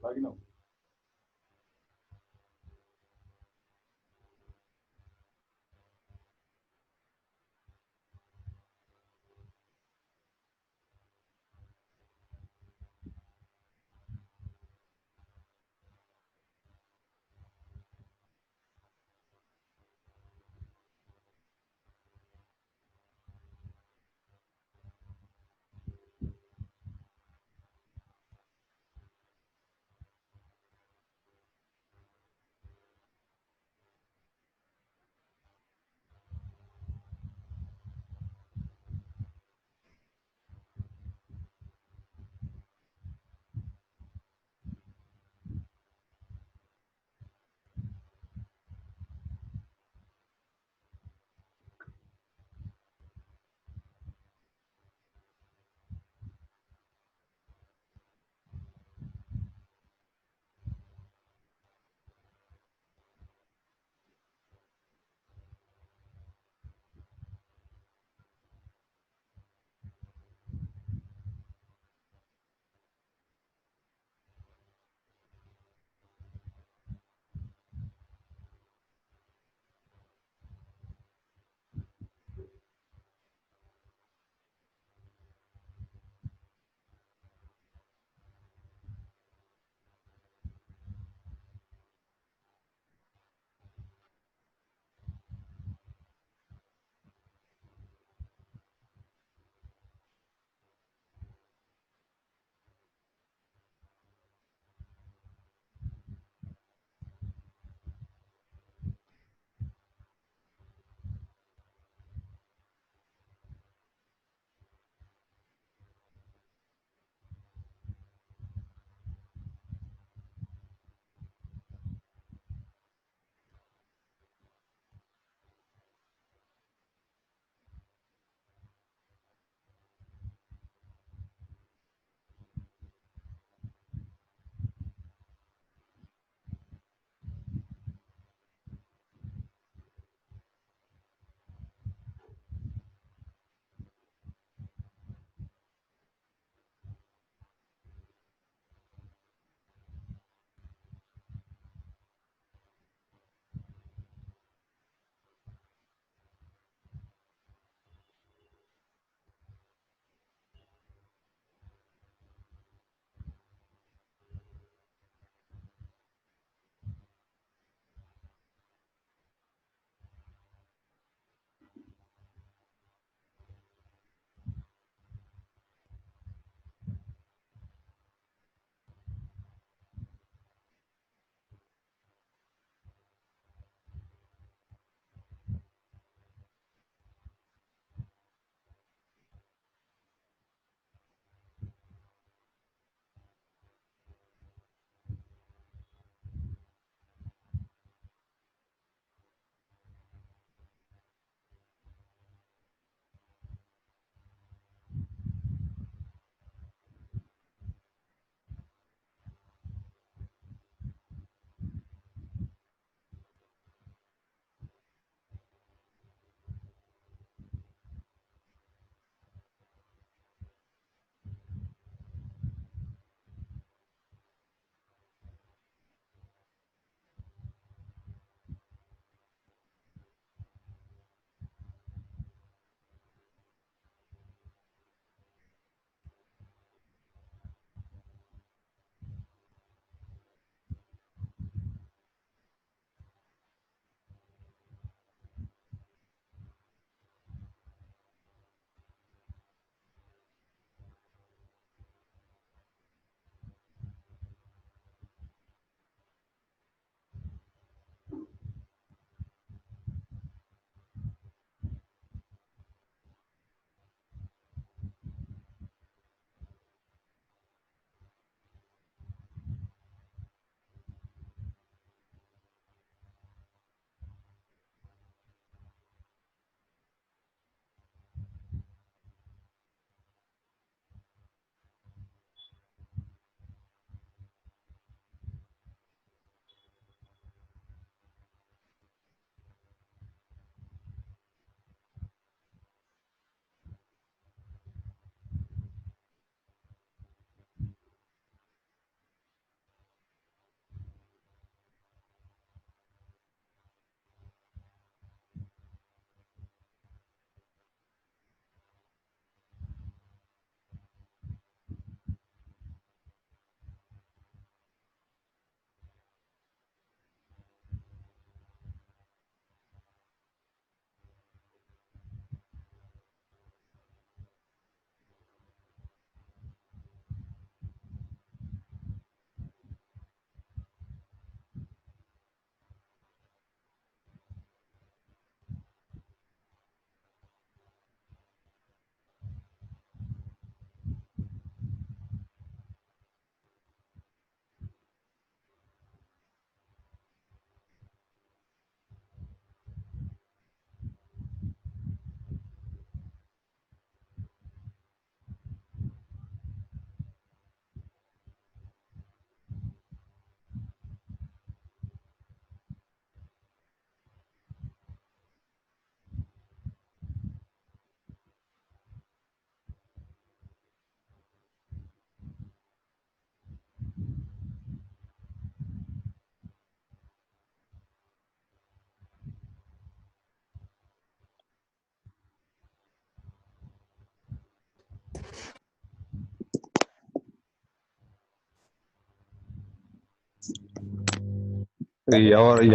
like you know.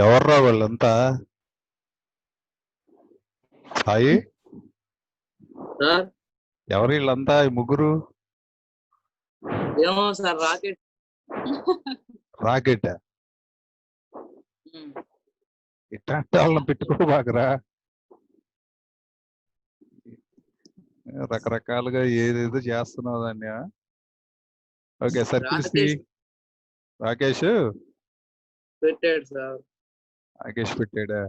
ఎవర్రా వాళ్ళంతా? Sai, sir ఎవరు వీళ్ళంతా ఈ ముగ్గురు? ఏమో సార్ రాకెట్. రాకెట్ ఇట్లాంటి వాళ్ళని పెట్టుకోబాకరా. రకరకాలుగా ఏదేదో చేస్తున్నావు దాన్ని. Okay, circle C. రాకేష్ పెట్టాడు సార్. రాకేష్ పెట్టాడా?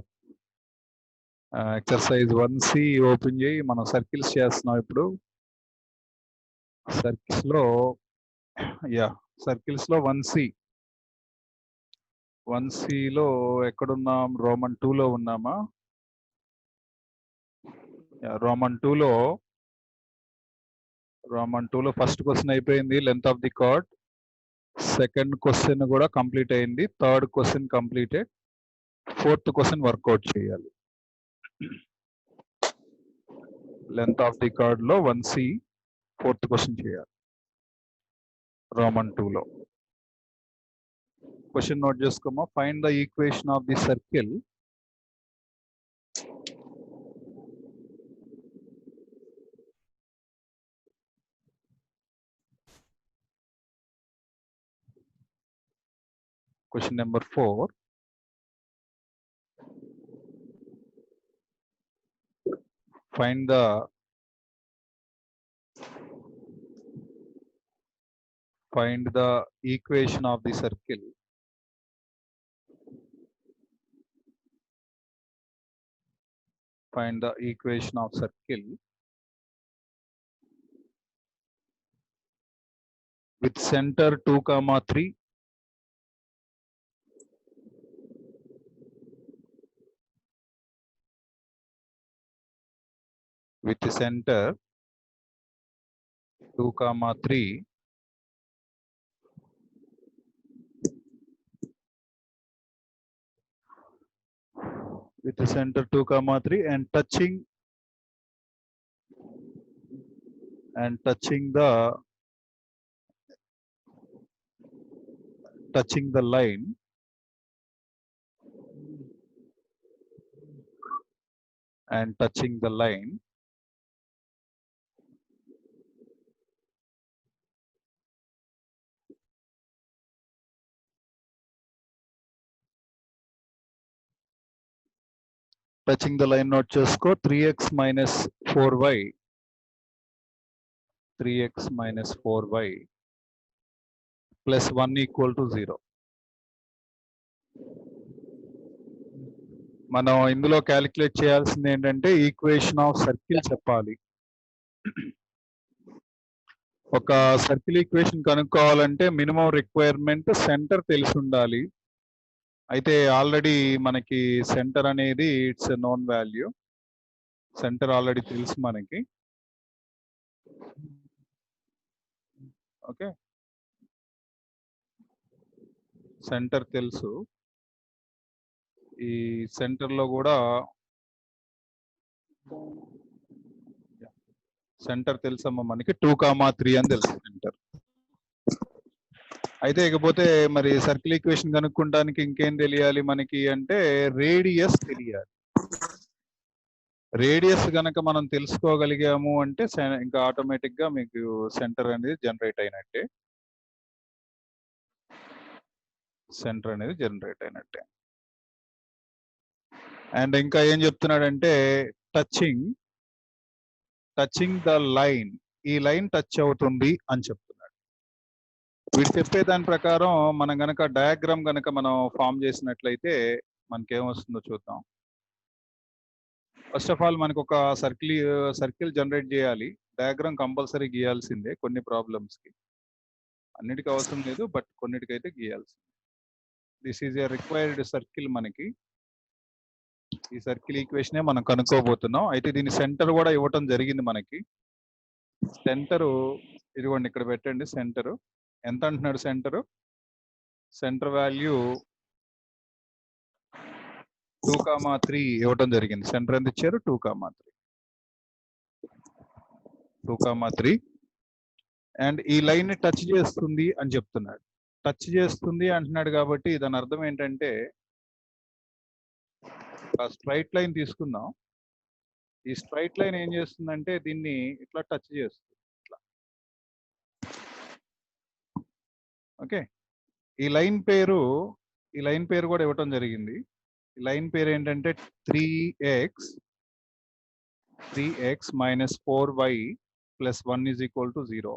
ఎక్సర్సైజ్ 1C ఓపెన్ చేయి. మనం సర్కిల్స్ చేస్తున్నాం ఇప్పుడు. సర్కిల్స్ లో 1Cలో ఎక్కడున్నాం? రోమన్ 2లో ఉన్నామా? రోమన్ 2లో ఫస్ట్ క్వశ్చన్ అయిపోయింది, length of the chord. Second question కూడా కంప్లీట్ అయింది. Third question completed. Fourth question work out చేయాలి. లెంత్ ఆఫ్ ది కార్డ్ లో 1C ఫోర్త్ క్వశ్చన్ చేయాలి రోమన్ 2లో. క్వశ్చన్ నోట్ చేసుకోమా. Find the equation of the circle question number 4. Find the equation of the circle. Find the equation of circle with center 2,3. With center 2,3 with the center 2,3 and touching the line note chesko 3x minus 4y plus 1 equal to 0. మనం ఇందులో calculate చేయాల్సింది ఏంటంటే equation of circle చెప్పాలి. ఒక circle equation కనుక్కోవాలంటే minimum requirement centre తెలిసి ఉండాలి. అయితే ఆల్రెడీ మనకి సెంటర్ అనేది it's known value. Centre already తెలుసు మనకి. ఓకే, సెంటర్ తెలుసు. ఈ సెంటర్ లో కూడా సెంటర్ తెలుసమ్మా మనకి 2,3 అని తెలుసు సెంటర్. అయితే ఇకపోతే మరి సర్కిల్ ఈక్వేషన్ కనుక్కోవడానికి ఇంకేం తెలియాలి మనకి అంటే రేడియస్ తెలియాలి. రేడియస్ కనుక మనం తెలుసుకోగలిగాము అంటే ఇంకా ఆటోమేటిక్ గా మీకు సెంటర్ అనేది జనరేట్ అయినట్టే. అండ్ ఇంకా ఏం చెప్తున్నాడంటే టచింగ్ ద లైన్, ఈ లైన్ టచ్ అవుతుంది అని చెప్తున్నాడు. వీడు చెప్పే దాని ప్రకారం మనం గనక డయాగ్రామ్ గనక మనం ఫామ్ చేసినట్లయితే మనకేమొస్తుందో చూద్దాం. ఫస్ట్ ఆఫ్ ఆల్ మనకు ఒక సర్కిల్ జనరేట్ చేయాలి. డయాగ్రామ్ కంపల్సరీ గీయాల్సిందే కొన్ని ప్రాబ్లమ్స్ కి. అన్నిటికీ అవసరం లేదు, బట్ కొన్నిటికైతే గీయాల్సిందే. This is a required circle. మనకి ఈ సర్కిల్ ఈక్వేషనే మనం కనుక్కోబోతున్నాం. అయితే దీని సెంటర్ కూడా ఇవ్వటం జరిగింది మనకి. సెంటరు ఇదిగోండి ఇక్కడ పెట్టండి. సెంటరు ఎంత అంటున్నాడు? సెంటర్ వాల్యూ 2,3 ఇవ్వటం జరిగింది. సెంటర్ ఎంత ఇచ్చారు? 2,3 అండ్ ఈ లైన్ ని టచ్ చేస్తుంది అని చెప్తున్నాడు. టచ్ చేస్తుంది అంటున్నాడు కాబట్టి దాని అర్థం ఏంటంటే ఒక స్ట్రైట్ లైన్ తీసుకుందాం. ఈ స్ట్రైట్ లైన్ ఏం చేస్తుందంటే దీన్ని ఇట్లా టచ్ చేస్తుంది ఇట్లా. ఓకే, ఈ లైన్ పేరు కూడా ఇవ్వటం జరిగింది. ఈ లైన్ పేరు ఏంటంటే 3x minus 4y plus 1 is equal to 0.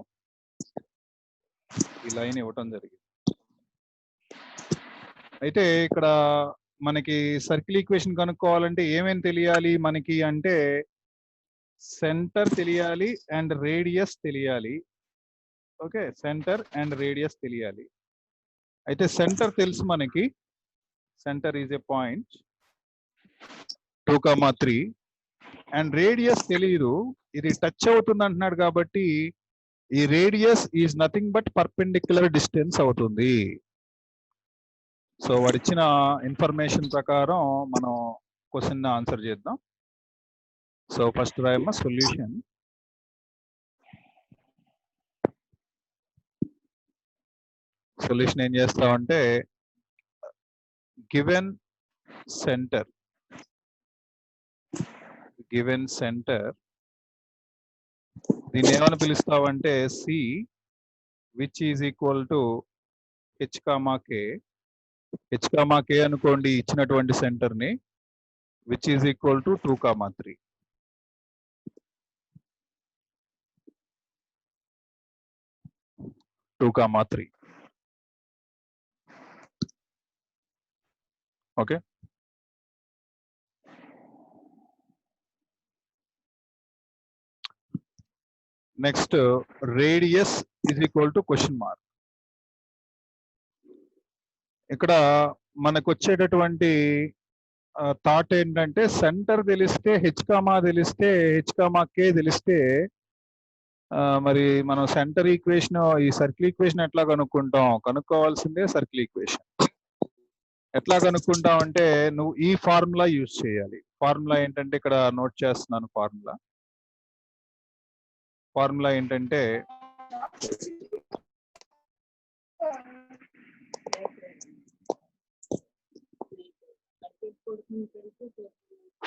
ఈ లైన్ ఇవ్వటం జరిగింది. అయితే ఇక్కడ మనకి సర్కిల్ ఈక్వేషన్ కనుక్కోవాలంటే ఏమేమి తెలియాలి మనకి అంటే సెంటర్ తెలియాలి అండ్ రేడియస్ తెలియాలి. ఓకే, సెంటర్ అండ్ రేడియస్ తెలియాలి. అయితే సెంటర్ తెలుసు మనకి, centre is a point 2,3 and radius తెలియదు. ఇది టచ్ అవుతుంది అంటున్నాడు కాబట్టి ఈ radius is nothing but perpendicular distance అవుతుంది. సో వాడిచ్చిన ఇన్ఫర్మేషన్ ప్రకారం మనం క్వశ్చన్ ఆన్సర్ చేద్దాం. సో ఫస్ట్ రాయమ్మ సొల్యూషన్. సొల్యూషన్ ఏం చేస్తామంటే గివెన్ సెంటర్ దీన్ని ఏమని పిలుస్తావంటే C which is equal to h, k అనుకోండి ఇచ్చినటువంటి సెంటర్ ని, which is equal to 2,3. Okay, next radius is equal to question mark. ఇక్కడ మనకు వచ్చేటటువంటి థాట్ ఏంటంటే సెంటర్ తెలిస్తే h, k తెలిస్తే మరి మనం సెంటర్ ఈక్వేషన్ ఈ సర్కిల్ ఈక్వేషన్ ఎట్లా కనుక్కోవాల్సిందే సర్కిల్ ఈక్వేషన్. ఎట్లా కనుక్కుంటాం అంటే నువ్వు ఈ ఫార్ములా యూజ్ చేయాలి. ఫార్ములా ఏంటంటే ఇక్కడ నోట్ చేస్తున్నాను. ఫార్ములా ఏంటంటే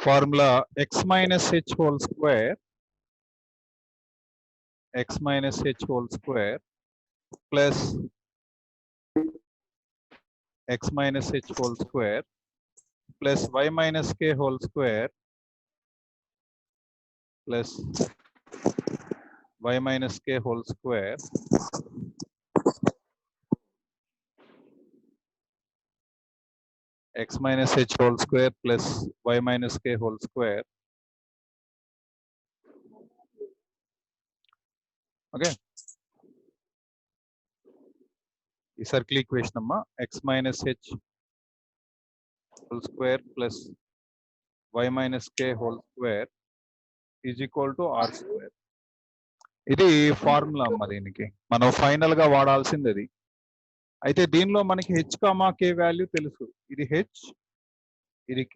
formula x minus h whole square plus x minus h whole square plus y minus k whole square plus y minus k whole square x minus h whole square plus y minus k whole square. Okay, ఈ circle equation అమ్మా x minus h whole square plus y minus k whole square is equal to r square. ఇది formula అమ్మా. దీనికి మనం final గా వాడాల్సింది అది. అయితే దీనిలో మనకి h, k వాల్యూ తెలుసు. ఇది h, ఇది k.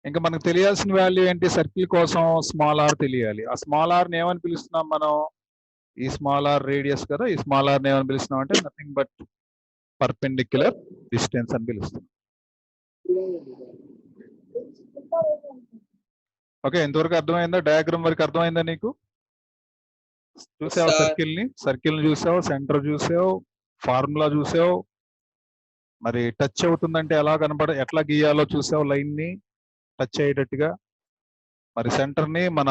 ఇంకా మనకు తెలియాల్సిన వాల్యూ ఏంటి? సర్కిల్ కోసం స్మాల్ r తెలియాలి. ఆ స్మాల్ r ని ఏమని పిలుస్తున్నాం మనం? ఈ స్మాల్ r రేడియస్ కదా. ఈ స్మాల్ r ని ఏమని పిలుస్తున్నాం అంటే నథింగ్ బట్ పర్పెండిక్యులర్ డిస్టెన్స్ అని పిలుస్తున్నాం. ఓకే, ఎంతవరకు అర్థమైందా? డయాగ్రామ్ వరకు అర్థమైందా నీకు? చూసావు సర్కిల్ ని చూసావు, సెంటర్ చూసావు, ఫార్ములా చూసావు. మరి టచ్ అవుతుందంటే ఎట్లా గీయాలో చూసావు. లైన్ ని టచ్ అయ్యేటట్టుగా. మరి సెంటర్ ని మన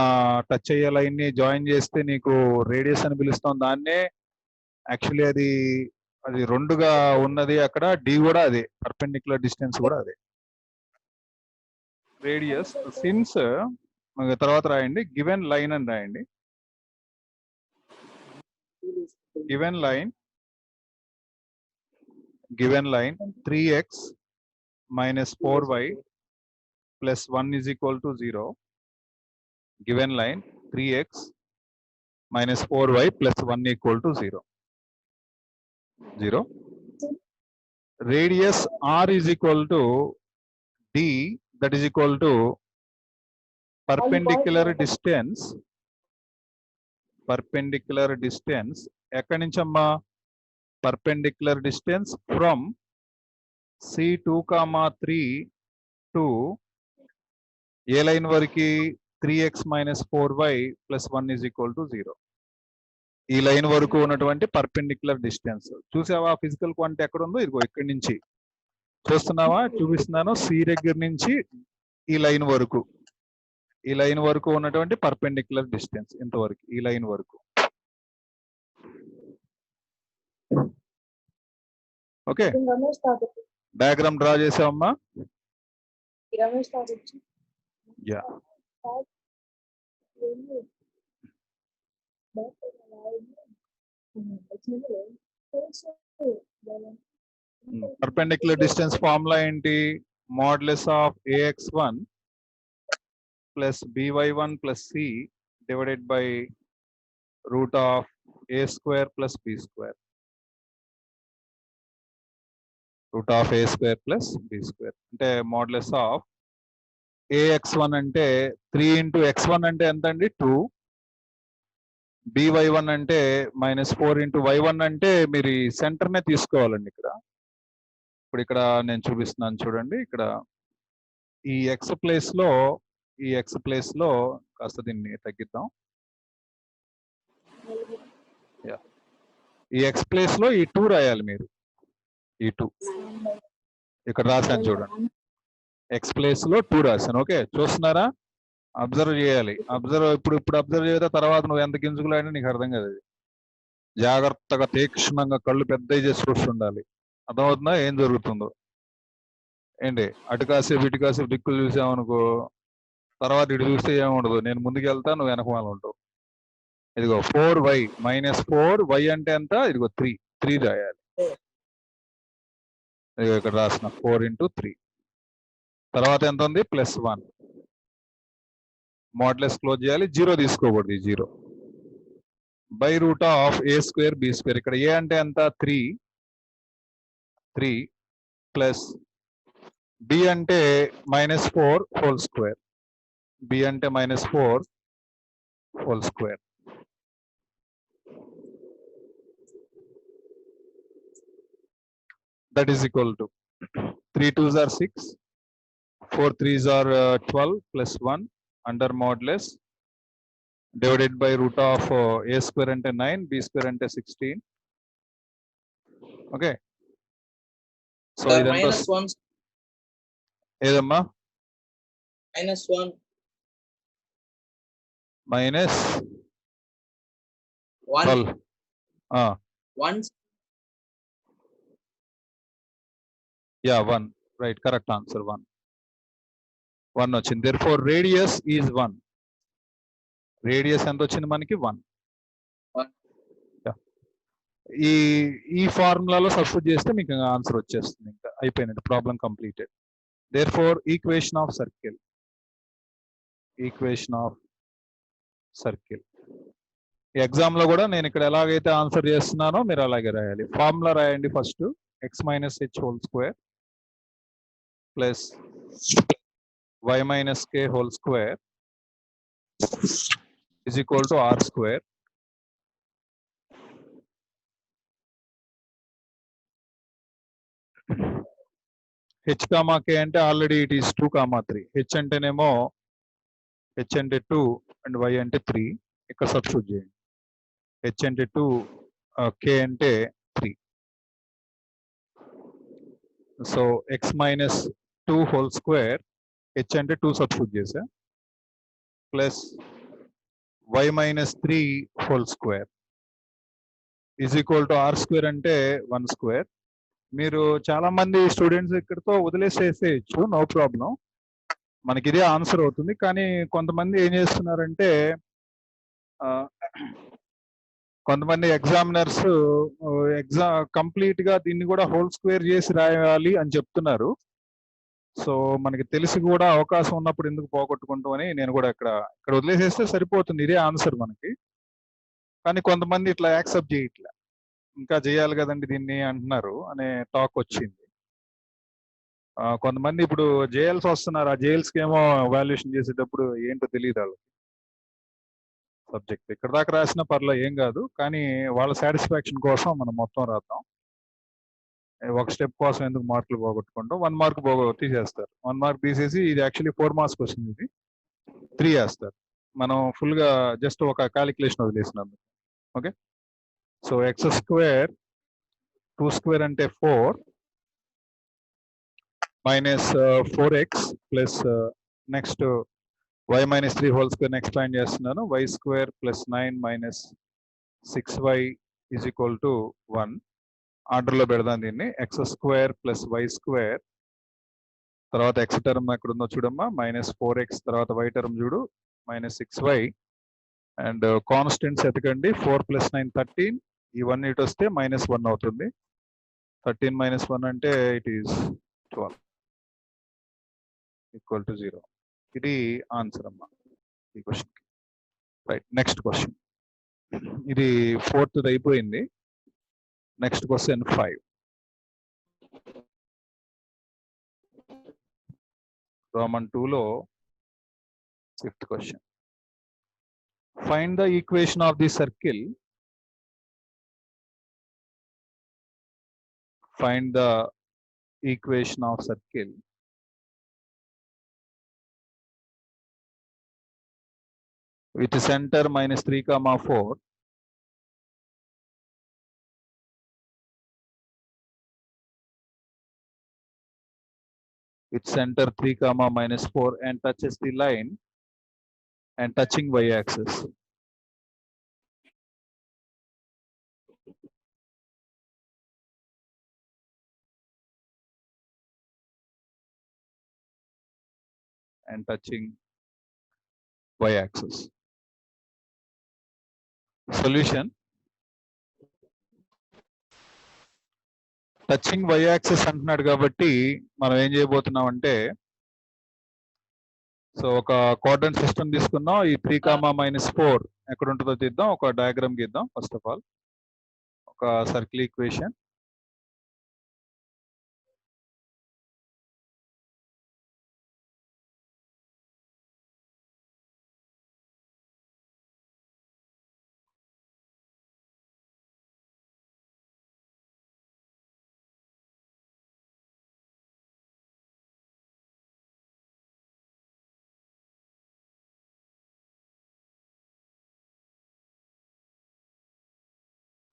టచ్ అయ్యే లైన్ ని జాయిన్ చేస్తే నీకు రేడియస్ అని పిలుస్తాం. దాన్నే యాక్చువల్లీ అది రెండుగా ఉన్నది. అక్కడ డి కూడా అదే, పర్పెండిక్యులర్ డిస్టెన్స్ కూడా అదే రేడియస్. సిన్స్ తర్వాత రాయండి గివెన్ లైన్ అని రాయండి. Given line 3x minus 4y plus 1 is equal to 0. Given line 3x minus 4y plus 1 equal to 0. Radius r is equal to d, that is equal to perpendicular distance. ఎక్కడి నుంచి అమ్మా? perpendicular distance from C2,3 to A line వరకు 3x minus 4y plus 1 is equal to 0. ఈ line వరకు ఉన్నటువంటి perpendicular distance చూసావా? Physical quantity ఎక్కడ ఉందో ఇదిగో ఇక్కడి నుంచి చూస్తున్నావా? చూపిస్తున్నాను. సి దగ్గర నుంచి ఈ లైన్ వరకు ఉన్నటువంటి పర్పెండిక్యులర్ డిస్టెన్స్ ఇంతవరకు ఈ లైన్ వరకు. ఓకే, డయాగ్రామ్ డ్రా చేసావమ్మా? యా, పర్పెండిక్యులర్ డిస్టెన్స్ ఫార్ములా ఏంటి? Modulus of ax1 plus by1 plus c divided by root of a square plus b square. Root of a square plus b square అంటే modulus of ax1 అంటే 3 into x1 అంటే ఎంత అండి? 2. by1 అంటే -4 into y1 అంటే మీరు ఈ సెంటర్నే తీసుకోవాలండి. ఇప్పుడు ఇక్కడ నేను చూపిస్తున్నాను చూడండి. ఇక్కడ ఈ x ప్లేస్ లో కాస్త దీన్ని తగ్గిద్దాం. ఈ x ప్లేస్ లో ఈ 2 రాయాలి మీరు. ఈ 2 ఇక్కడ రాశాను చూడండి. x ప్లేస్ లో 2 రాశాను. ఓకే, చూస్తున్నారా? అబ్జర్వ్ చేయాలి. ఇప్పుడు అబ్జర్వ్ చేస్తే తర్వాత నువ్వు ఎంత గింజుకులాడినా నీకు అర్థం కాదు. అది జాగ్రత్తగా తీక్షణంగా కళ్ళు పెద్దవి చేసి చూస్తుండాలి. అర్థమవుతుందా ఏం జరుగుతుందో? ఏంటి అటు కాసేపు ఇటు కాసేపు దిక్కులు చూసామనుకో, తర్వాత ఇటు చూస్తే ఏముండదు. నేను ముందుకు వెళ్తా, నువ్వు వెనకమాల ఉంటావు. ఇదిగో 4y -4y అంటే ఎంత? ఇదిగో 3 రాయాలి. ఇదిగో ఇక్కడ రాసిన 4 into 3. తర్వాత ఎంత ఉంది? +1. మోడ్యులస్ క్లోజ్ చేయాలి. 0 తీసుకోకూడదు. 0 by root of a square b square. ఇక్కడ a అంటే ఎంత? 3 ప్లస్ b అంటే -4 హోల్ స్క్వేర్. b అంటే -4 whole square. That is equal to 3 2s are 6, 4 3s are 12 plus 1 under modulus divided by root of a square ante 9, b square ante 16. Okay, so -1 ఏదమ్మా? -1 minus 1 12. 1 Yeah, 1. Right, correct answer. 1 వచ్చింది. Therefore radius is 1. Radius ఎంత వచ్చింది మనకి? 1. ఈ ఫార్ములాలో substitute చేస్తే మీకు answer వచ్చేస్తుంది. ఇంకా అయిపోయినట్టు, problem completed. Therefore equation of circle ఈ ఎగ్జామ్ లో కూడా నేను ఇక్కడ ఎలాగైతే ఆన్సర్ చేస్తున్నానో మీరు అలాగే రాయాలి. ఫార్ములా రాయండి. First x - h whole square plus y - k whole square is equal to r square. h comma k అంటే ఆల్రెడీ ఇట్ ఈస్ 2, 3. h అంటేనేమో h అంటే 2 అండ్ y అంటే 3. ఇక్కడ సబ్స్టిట్యూట్ చేయండి. h అంటే 2, k అంటే 3. So x - 2 whole square, h అంటే 2 substitute చేసా, plus y - 3 whole square is equal to r square అంటే 1 స్క్వేర్. మీరు చాలా మంది స్టూడెంట్స్ ఇక్కడితో వదిలేసేసేయచ్చు, నో ప్రాబ్లం, మనకి ఇదే ఆన్సర్ అవుతుంది. కానీ కొంతమంది ఏం చేస్తున్నారంటే, కొంతమంది ఎగ్జామినర్స్ కంప్లీట్ గా దీన్ని కూడా హోల్ స్క్వేర్ చేసి రాయాలి అని చెప్తున్నారు. సో మనకి తెలిసి కూడా అవకాశం ఉన్నప్పుడు ఎందుకు పోగొట్టుకుంటామని నేను కూడా ఇక్కడ వదిలేసేస్తే సరిపోతుంది, ఇదే ఆన్సర్ మనకి. కానీ కొంతమంది ఇట్లా యాక్సెప్ట్ చేయట్లే, ఇంకా చేయాలి కదండి దీన్ని అంటున్నారు అనే టాక్ వచ్చింది. కొంతమంది ఇప్పుడు జేఎల్స్ వస్తున్నారు, ఆ జేఎల్స్కి ఏమో వాల్యుయేషన్ చేసేటప్పుడు ఏంటో తెలియదు వాళ్ళకి సబ్జెక్ట్. ఇక్కడ దాకా రాసినా పర్లేదు, ఏం కాదు, కానీ వాళ్ళ సాటిస్ఫాక్షన్ కోసం మనం మొత్తం రాద్దాం. ఒక స్టెప్ కోసం ఎందుకు మార్కులు పోగొట్టుకుంటాం, 1 మార్క్ తీసేస్తారు. 1 మార్క్ తీసేసి ఇది యాక్చువల్లీ 4 మార్క్స్ క్వశ్చన్, ఇది 3 వేస్తారు. మనం ఫుల్ గా జస్ట్ ఒక క్యాలిక్యులేషన్ వదిలేసినాం. Okay, so x square 2 square అంటే 4 minus 4x plus next y minus 3 whole square expand చేస్తున్నాను. y square plus 9 minus 6y is equal to 1. ఆర్డర్లో పెడదాం దీన్ని. X square plus y square, తర్వాత ఎక్స్ టర్మ్ ఎక్కడ ఉందో చూడమ్మా, మైనస్ 4x, తర్వాత y టర్మ్ చూడు మైనస్ 6y, అండ్ కాన్స్టెంట్స్ ఎతకండి. 4 ప్లస్ 9 13, ఈ 1 ఇటు వస్తే మైనస్ 1 అవుతుంది. 13 మైనస్ 1 అంటే ఇట్ ఈస్ 12 ఈక్వల్ టు 0. ఇది ఆన్సర్ అమ్మా ఈ క్వశ్చన్. Right, next question. ఇది 4th అయిపోయింది. Next question 5. రోమన్ 2లో 5th question. Find the equation of the circle. Find the equation of circle with center minus 3, 4, with center 3, minus 4 and touches the line and touching y-axis. And touching y-axis. Solution. Touching Y axis అంటున్నాడు కాబట్టి మనం ఏం చేయబోతున్నాం అంటే, so ఒక coordinate system తీసుకుందాం. ఈ 3, minus 4 ఎక్కడ ఉంటుందో తీద్దాం. ఒక డయాగ్రామ్ గీద్దాం. ఫస్ట్ ఆఫ్ ఆల్ ఒక సర్కిల్ ఈక్వేషన్.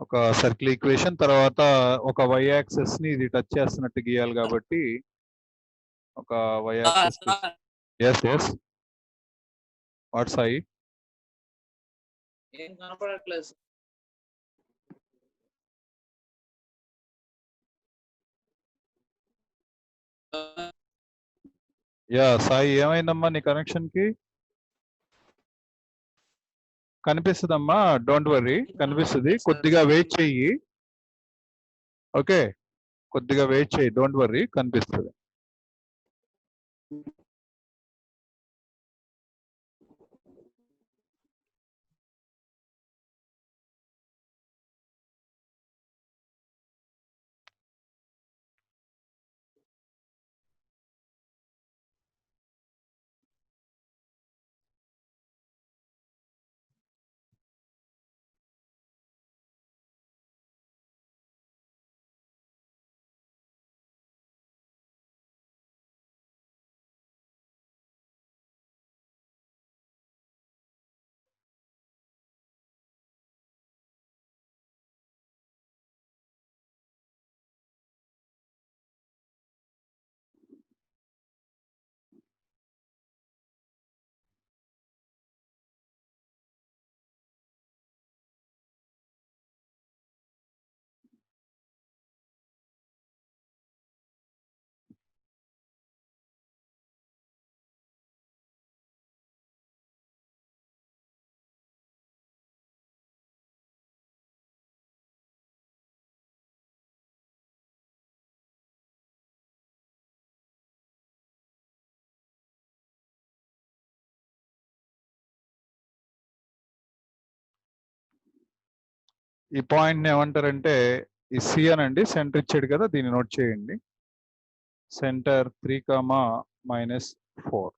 ఒక సర్కిల్ ఈక్వేషన్ తర్వాత ఒక వై యాక్సిస్ ని ఇది టచ్ చేస్తున్నట్టు గీయాలి కాబట్టి ఒక Y axis. Yes yes what Sai? ఏం కనపడట్లేదు. యా సాయి, ఏమైందమ్మా నీ కనెక్షన్ కి? కనిపిస్తుందమ్మా, డోంట్ వరీ, కనిపిస్తుంది. కొద్దిగా వెయిట్ చెయ్యి. ఓకే, కొద్దిగా వెయిట్ చెయ్యి, డోంట్ వరీ, కనిపిస్తుంది. ఈ పాయింట్ ఏమంటారంటే, ఈ సి అనండి, సెంటర్ ఇచ్చాడు కదా, దీన్ని నోట్ చేయండి. Centre 3, minus 4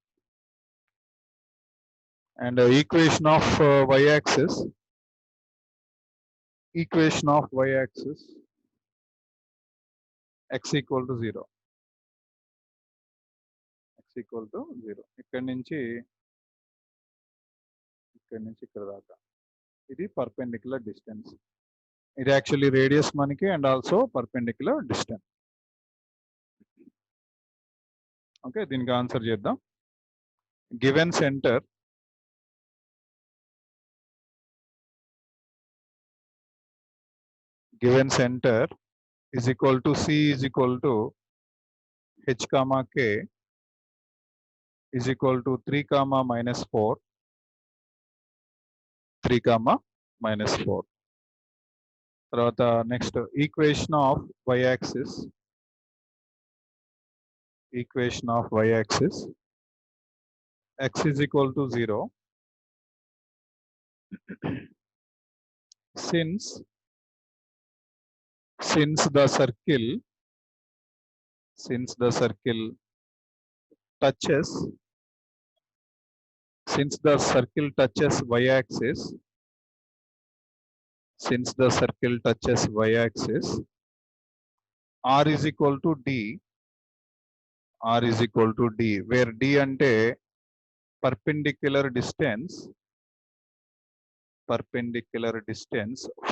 and equation of Y axis. Equation of Y axis x equal to 0. x equal to 0. ఇక్కడి నుంచి ఇక్కడ దాకా ఇది పర్పెండిక్యులర్ డిస్టెన్స్. ఇది యాక్చువల్లీ రేడియస్ మనకి and also perpendicular distance. Okay, దీనికి ఆన్సర్ చేద్దాం. Given centre is equal to C is equal to H comma K is equal to 3 comma minus 4, 3 comma minus 4. తర్వాత next equation of y axis x is equal to 0 since the circle touches y axis, r is equal to d, where d ante perpendicular distance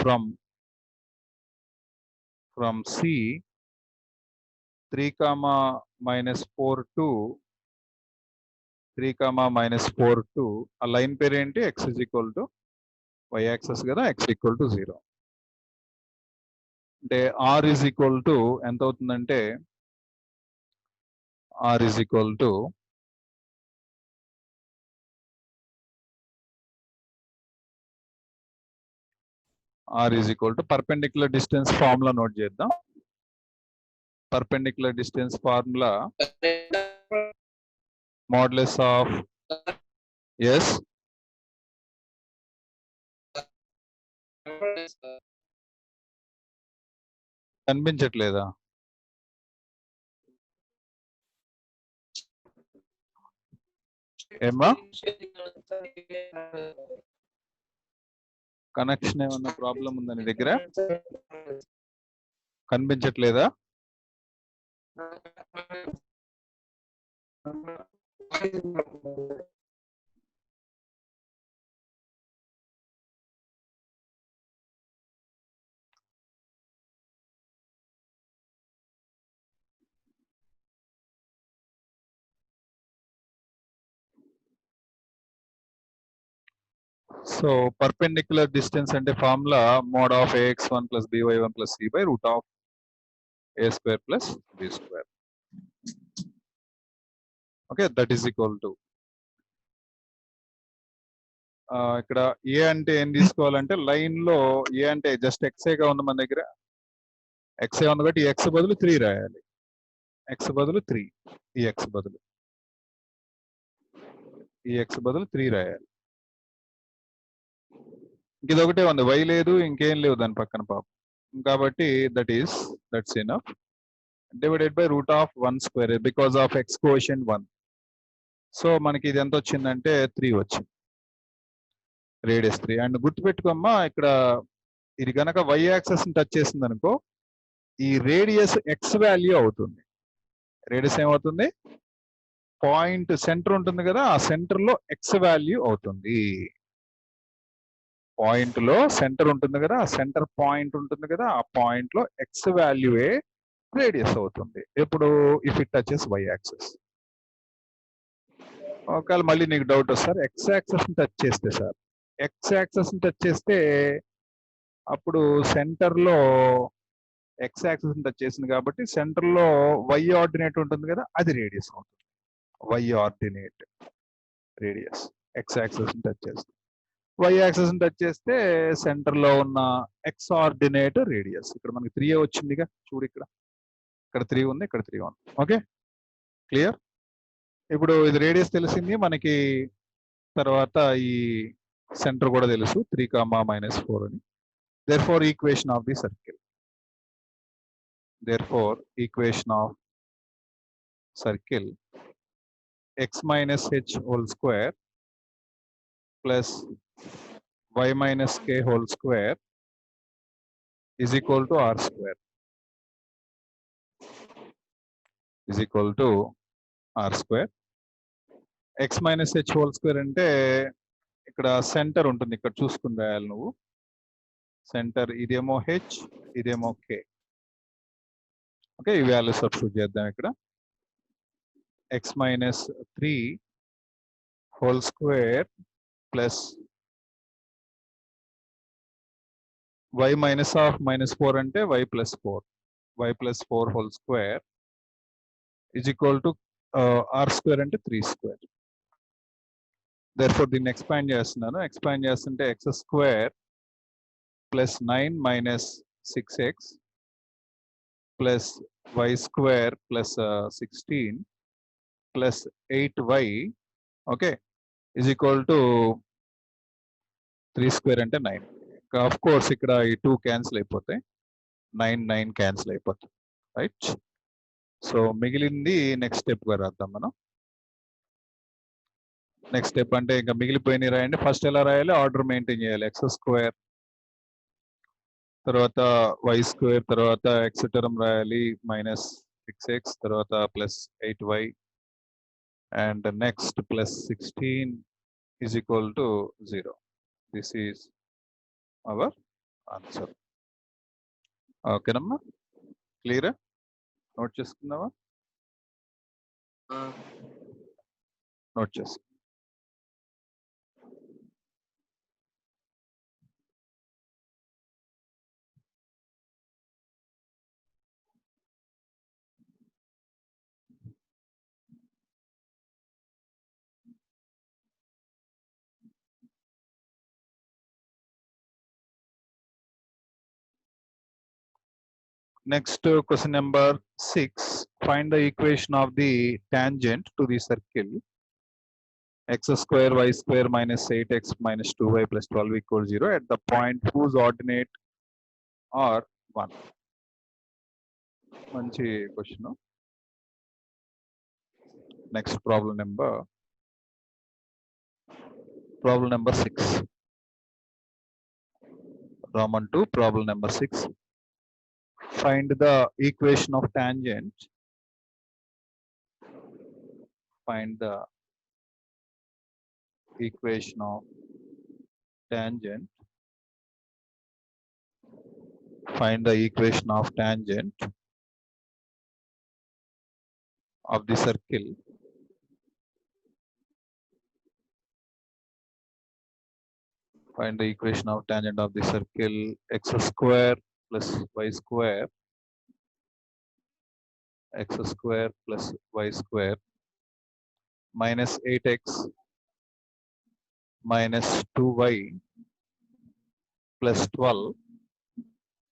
from C 3 comma minus 4 to a line పేరు ఏంటి? x is equal to y axis కదా, x equal to 0. అంటే r is equal to ఎంత అవుతుందంటే r is equal to perpendicular distance formula note చేద్దాం. perpendicular distance formula modulus of yes కనిపించట్లేదా? ఏమా connection ఏమన్నా ప్రాబ్లం ఉందా నీ దగ్గర? కనిపించట్లేదా? సో పర్పెండిక్యులర్ డిస్టెన్స్ అంటే formula mode of ax1 plus by1 plus c by root of a square plus b square. Okay, that is equal to ఇక్కడ ఏ అంటే ఏం తీసుకోవాలంటే లైన్ లో ఏ అంటే జస్ట్ ఎక్స్ఏగా ఉంది మన దగ్గర, ఎక్స్ఏ ఉంది కాబట్టి ఎక్స్ బదులు 3 రాయాలి. ఎక్స్ బదులు 3, ఈ ఎక్స్ బదులు 3 రాయాలి. ఇది ఒకటే ఉంది, వై లేదు, ఇంకేం లేవు దాని పక్కన పాపం. కాబట్టి that's enough. Divided by root of 1 square because of X coefficient 1. So మనకి ఇది ఎంత వచ్చిందంటే 3 వచ్చింది, రేడియస్ 3. అండ్ గుర్తుపెట్టుకోమ్మా, ఇక్కడ ఇది కనుక వై యాక్సెస్ ని టచ్ చేసింది అనుకో, ఈ రేడియస్ ఎక్స్ వాల్యూ అవుతుంది. రేడియస్ ఏమవుతుంది? పాయింట్ సెంటర్ ఉంటుంది కదా, ఆ సెంటర్ లో ఎక్స్ వాల్యూ అవుతుంది. పాయింట్ లో సెంటర్ ఉంటుంది కదా, ఆ సెంటర్ పాయింట్ ఉంటుంది కదా, ఆ పాయింట్ లో ఎక్స్ వాల్యూఏ రేడియస్ అవుతుంది. ఎప్పుడు? If it touches y axis. ఒకవేళ మళ్ళీ నీకు డౌట్ వస్తారు, ఎక్స్ యాక్సెస్ ని టచ్ చేస్తే సార్, ఎక్స్ యాక్సెస్ ని టచ్ చేస్తే అప్పుడు సెంటర్ లో ఎక్స్ యాక్సెస్ ని టచ్ చేసింది కాబట్టి సెంటర్ లో వై ఆర్డినేట్ ఉంటుంది కదా, అది రేడియస్ అవుతుంది. Y ordinate radius x axis ని టచ్ చేస్తే. వై యాక్సెస్ ని టచ్ చేస్తే సెంటర్ లో ఉన్న ఎక్స్ ఆర్డినేట్ రేడియస్. ఇక్కడ మనకి 3 వచ్చిందిగా, చూడు ఇక్కడ 3 ఉంది, ఇక్కడ 3 ఉంది. Okay, clear? ఇప్పుడు ఇది రేడియస్ తెలిసింది మనకి, తర్వాత ఈ సెంటర్ కూడా తెలుసు 3 - 4 అని. therefore equation of the circle x minus h whole square plus y minus k whole square is equal to r square. is equal to r square. x minus h whole square అంటే ఇక్కడ centre ఉంటుంది, ఇక్కడ చూసుకుని రాయాలి నువ్వు. Centre ఇదేమో h, ఇదేమో k. Okay, ఈ వాల్యూ సబ్స్టిట్యూట్ చేద్దాం ఇక్కడ. x minus 3 whole square plus y minus of minus 4 అంటే y plus 4. y plus 4 whole square is equal to r square అంటే 3 square. Therefore దీన్ని ఎక్స్పాండ్ చేస్తున్నాను. ఎక్స్పాండ్ చేస్తుంటే x square plus 9 minus 6x plus y square plus 16 plus 8y, okay, is equal to 3 square అంటే 9. Of course ఇక్కడ ఈ 2 cancel అయిపోతాయి, 9 cancel అయిపోతాయి, right. So మిగిలింది నెక్స్ట్ స్టెప్ గా రాద్దాం మనం. నెక్స్ట్ స్టెప్ అంటే ఇంకా మిగిలిపోయినవి రాయండి. ఫస్ట్ ఎలా రాయాలి, ఆర్డర్ మెయింటైన్ చేయాలి. ఎక్స్ స్క్వేర్ తర్వాత వై స్క్వేర్ తర్వాత ఎక్స్ టర్మ్ రాయాలి, మైనస్ 6x తర్వాత plus 8y and next plus 16 is equal to 0. This is our answer. ఓకేనమ్మా, క్లియరా? నోట్ చేసుకున్నావా? నోట్ చేసుకో. Next question number 6. Find the equation of the tangent to the circle x square y square minus 8x minus 2y plus 12 equals 0 at the point whose ordinate are 1. మంచి question. Next problem number 6. Roman 2, problem number 6. Find the equation of tangent. Find the equation of tangent. Find the equation of tangent of the circle find the equation of tangent of the circle x square plus y square plus y square minus 8x minus 2y plus 12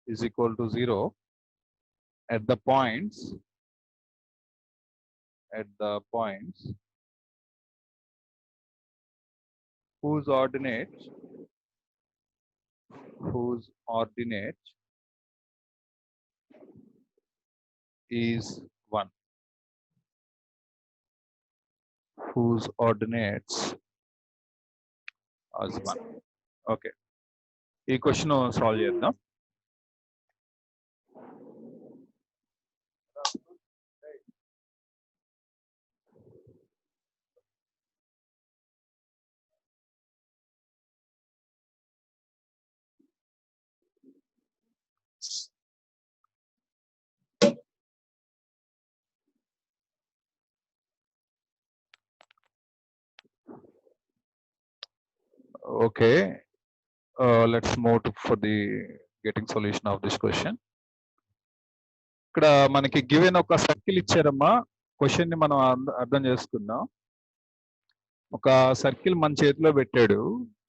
is equal to 0 at the points whose ordinate is 1. Whose ordinates as 1. Okay. ఈ question solve చేద్దాం. Okay, let's move for the getting solution of this question. ఇక్కడ మనకి given ఒక circle ఇచ్చారమ్మా. Question ని మనం అర్థం చేసుకుందాం. ఒక సర్కిల్ మన చేతిలో పెట్టాడు,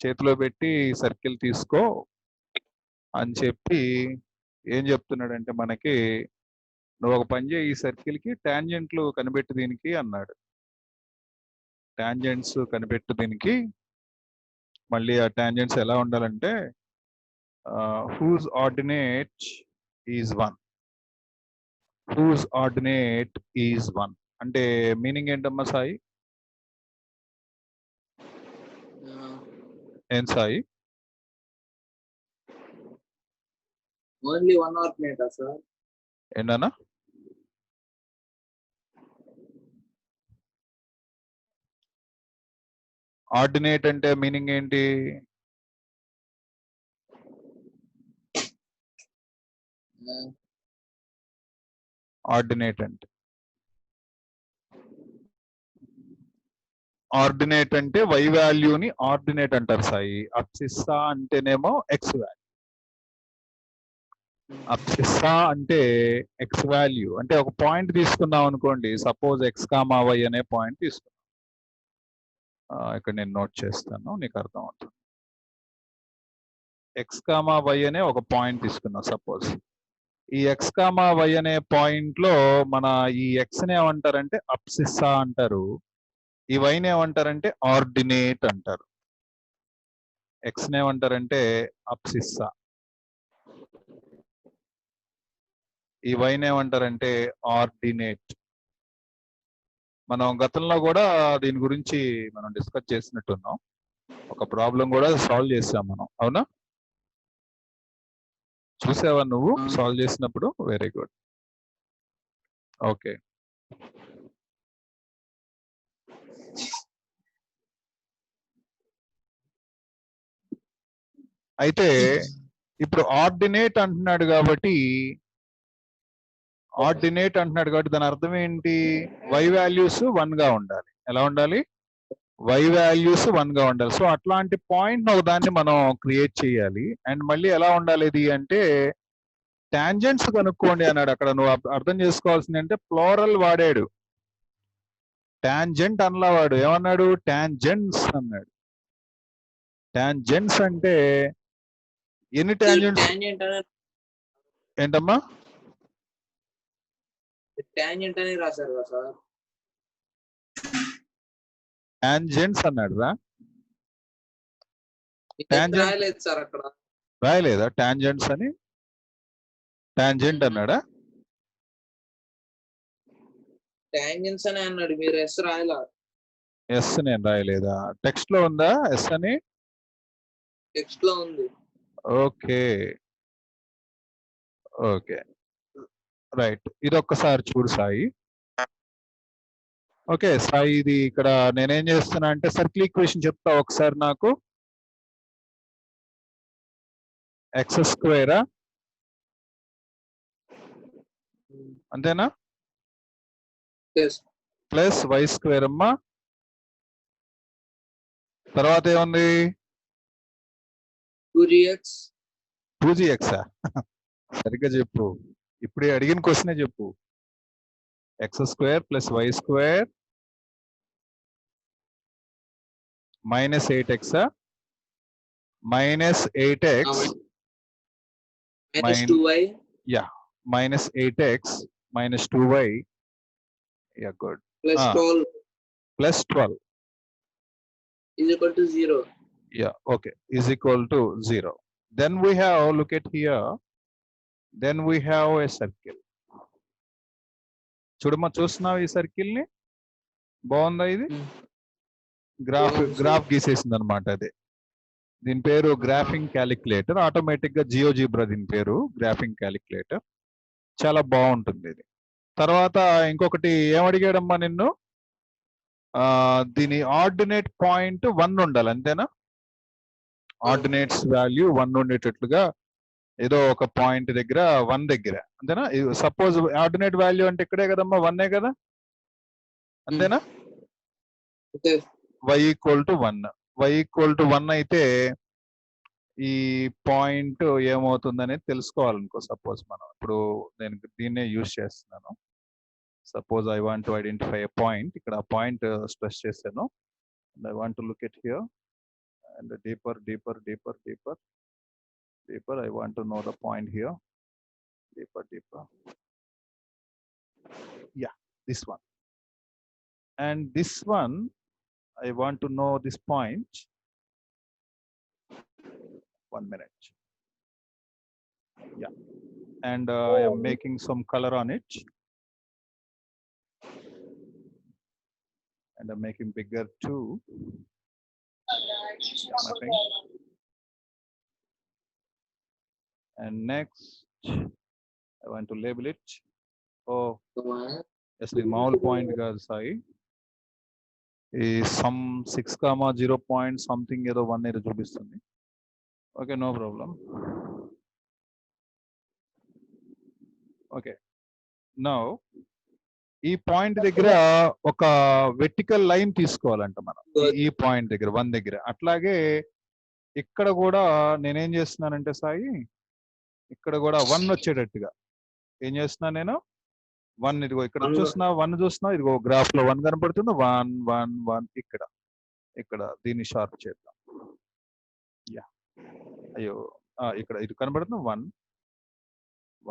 చేతిలో పెట్టి సర్కిల్ తీసుకో అని చెప్పి ఏం చెప్తున్నాడంటే మనకి, నువ్వు ఒక పని చేయి, ఈ సర్కిల్ కి టాంజెంట్లు కనిపెట్టు దీనికి అన్నాడు. టాంజెంట్స్ కనిపెట్టు దీనికి. మళ్ళీ ఆ టాంజెంట్స్ ఎలా ఉండాలంటే whose ordinate is 1. whose ordinate is 1 అంటే మీనింగ్ ఏంటమ్మా సాయి? ఏం సాయి? ఓన్లీ వన్ ఆర్డినేటా సార్? ఏంటన్నా? ఆర్డినేట్ అంటే మీనింగ్ ఏంటి? ఆర్డినేట్ అంటే వై వాల్యూని ఆర్డినేట్ అంటారు సాయి. అబ్సిస్సా అంటేనేమో ఎక్స్ వాల్యూ. అబ్సిస్సా అంటే ఎక్స్ వాల్యూ అంటే ఒక పాయింట్ తీసుకున్నాం అనుకోండి, సపోజ్ ఎక్స్ కామా వై అనే పాయింట్ తీసుకున్నాం. ఇక్కడ నేను నోట్ చేస్తాను, నీకు అర్థం అవుతుంది. ఎక్స్ కామా వై అనే ఒక పాయింట్ తీసుకున్నాం సపోజ్. ఈ ఎక్స్ కామా వై అనే పాయింట్ లో మన ఈ ఎక్స్ ని ఏమంటారంటే అబ్సిస్సా అంటారు, ఈ వైని ఏమంటారంటే ఆర్డినేట్ అంటారు. ఎక్స్ ని ఏమంటారంటే అబ్సిస్సా, ఈ వైని ఏమంటారంటే ఆర్డినేట్. మనం గతంలో కూడా దీని గురించి మనం డిస్కస్ చేసినట్టున్నాం, ఒక ప్రాబ్లం కూడా సాల్వ్ చేసాం మనం, అవునా? చూసావా నువ్వు సాల్వ్ చేసినప్పుడు? Very good. ఓకే, అయితే ఇప్పుడు ఆర్డినేట్ అంటున్నాడు కాబట్టి దాని అర్థం ఏంటి? వై వాల్యూస్ 1 గా ఉండాలి. ఎలా ఉండాలి? వై వాల్యూస్ 1 గా ఉండాలి. సో అట్లాంటి పాయింట్ ఒక దాన్ని మనం క్రియేట్ చేయాలి. అండ్ మళ్ళీ ఎలా ఉండాలి ఇది అంటే టాంజెంట్స్ కనుక్కోండి అన్నాడు. అక్కడ నువ్వు అర్థం చేసుకోవాల్సింది అంటే ప్లోరల్ వాడాడు, టాంజెంట్ అనలా. వాడు ఏమన్నాడు? టాంజెంట్స్ అన్నాడు. టాంజెంట్స్ అంటే ఎన్ని టాంజెంట్స్? ఏంటమ్మా? టాంజెంట్ అని రాశారు కదా సార్. టాంజెంట్స్ అన్నాడు రా. రాయలేదు సార్ అక్కడ. రాయలేదా టాంజెంట్స్ అని? టాంజెంట్ అన్నాడా? టాంజెంట్స్ అని అన్నాడు, మీరు ఎస్ రాయలా. ఎస్ నేను రాయలేదా? టెక్స్ట్ లో ఉందా ఎస్ అని? టెక్స్ట్ లో ఉంది. ఓకే ఓకే రైట్, ఇది ఒక్కసారి చూడు సాయి. ఓకే సాయి, ఇది ఇక్కడ నేనేం చేస్తున్నా అంటే సర్కిల్ ఈక్వేషన్ చెప్తా ఒకసారి నాకు. ఎక్స్ స్క్వేరా అంతేనా? ప్లస్ వై స్క్వేర్ అమ్మా. తర్వాత ఏముంది? 2gx. సరిగ్గా చెప్పు, ఇప్పుడే అడిగిన క్వశ్చనే చెప్పు. X square plus y square minus 8x, minus 8x minus 2y. Yeah, minus 8x minus 2y. Yeah good. Plus 12 plus 12 is equal to 0. Yeah, okay, is equal to 0. Then we have, look at here, then we have a circle. చూడమ్మా, చూస్తున్నావు ఈ circle ని? బాగుందా ఇది? Graph గీసేసింది అనమాట. అదే దీని పేరు గ్రాఫింగ్ క్యాలిక్యులేటర్. ఆటోమేటిక్ గా జియోజిబ్రా దీని పేరు, గ్రాఫింగ్ క్యాలిక్యులేటర్. చాలా బాగుంటుంది ఇది. తర్వాత ఇంకొకటి ఏమడిగాడమ్మా నిన్ను? దీని ఆర్డినేట్ పాయింట్ 1 ఉండాలి, అంతేనా? ఆర్డినేట్స్ వాల్యూ 1 ఉండేటట్లుగా ఏదో ఒక పాయింట్ దగ్గర 1 దగ్గర, అంతేనా? సపోజ్ ఆర్డినేట్ వాల్యూ అంటే ఇక్కడే కదమ్మా, 1 కదా, అంతేనా? y equal to 1. y equal to 1 అయితే ఈ పాయింట్ ఏమవుతుందనేది తెలుసుకోవాలనుకో. సపోజ్ మనం ఇప్పుడు నేను దీన్నే యూజ్ చేస్తున్నాను. Suppose I want to identify a point. ఇక్కడ పాయింట్ స్ట్రెస్ చేశాను. I want to look at here and deeper. I want to know the point here. Deeper. Yeah, this one. And this one, I want to know this point. 1 minute. Yeah. And I am making some color on it. And I'm making bigger too. Yeah, and next, I want to label it. Oh, yes, the maul point guys. ఈ sum 6, 0 point something ఏదో 1 ఏదో చూపిస్తుంది. Okay, no problem. Okay, now ఈ point దగ్గర ఒక vertical line తీసుకోవాలంట మనం. ఈ point దగ్గర 1 దగ్గర. అట్లాగే ఇక్కడ కూడా నేనేం చేస్తున్నానంటే సాయి, ఇక్కడ కూడా 1 వచ్చేటట్టుగా ఏం చేస్తున్నాను నేను, 1 ఇదిగో ఇక్కడ చూస్తున్నా, 1 చూస్తున్నా, ఇదిగో గ్రాఫ్ లో 1 కనపడుతుంది. 1 1 1 ఇక్కడ దీన్ని షార్ప్ చేద్దాం. యా, అయ్యో, ఇక్కడ ఇది కనబడుతుంది 1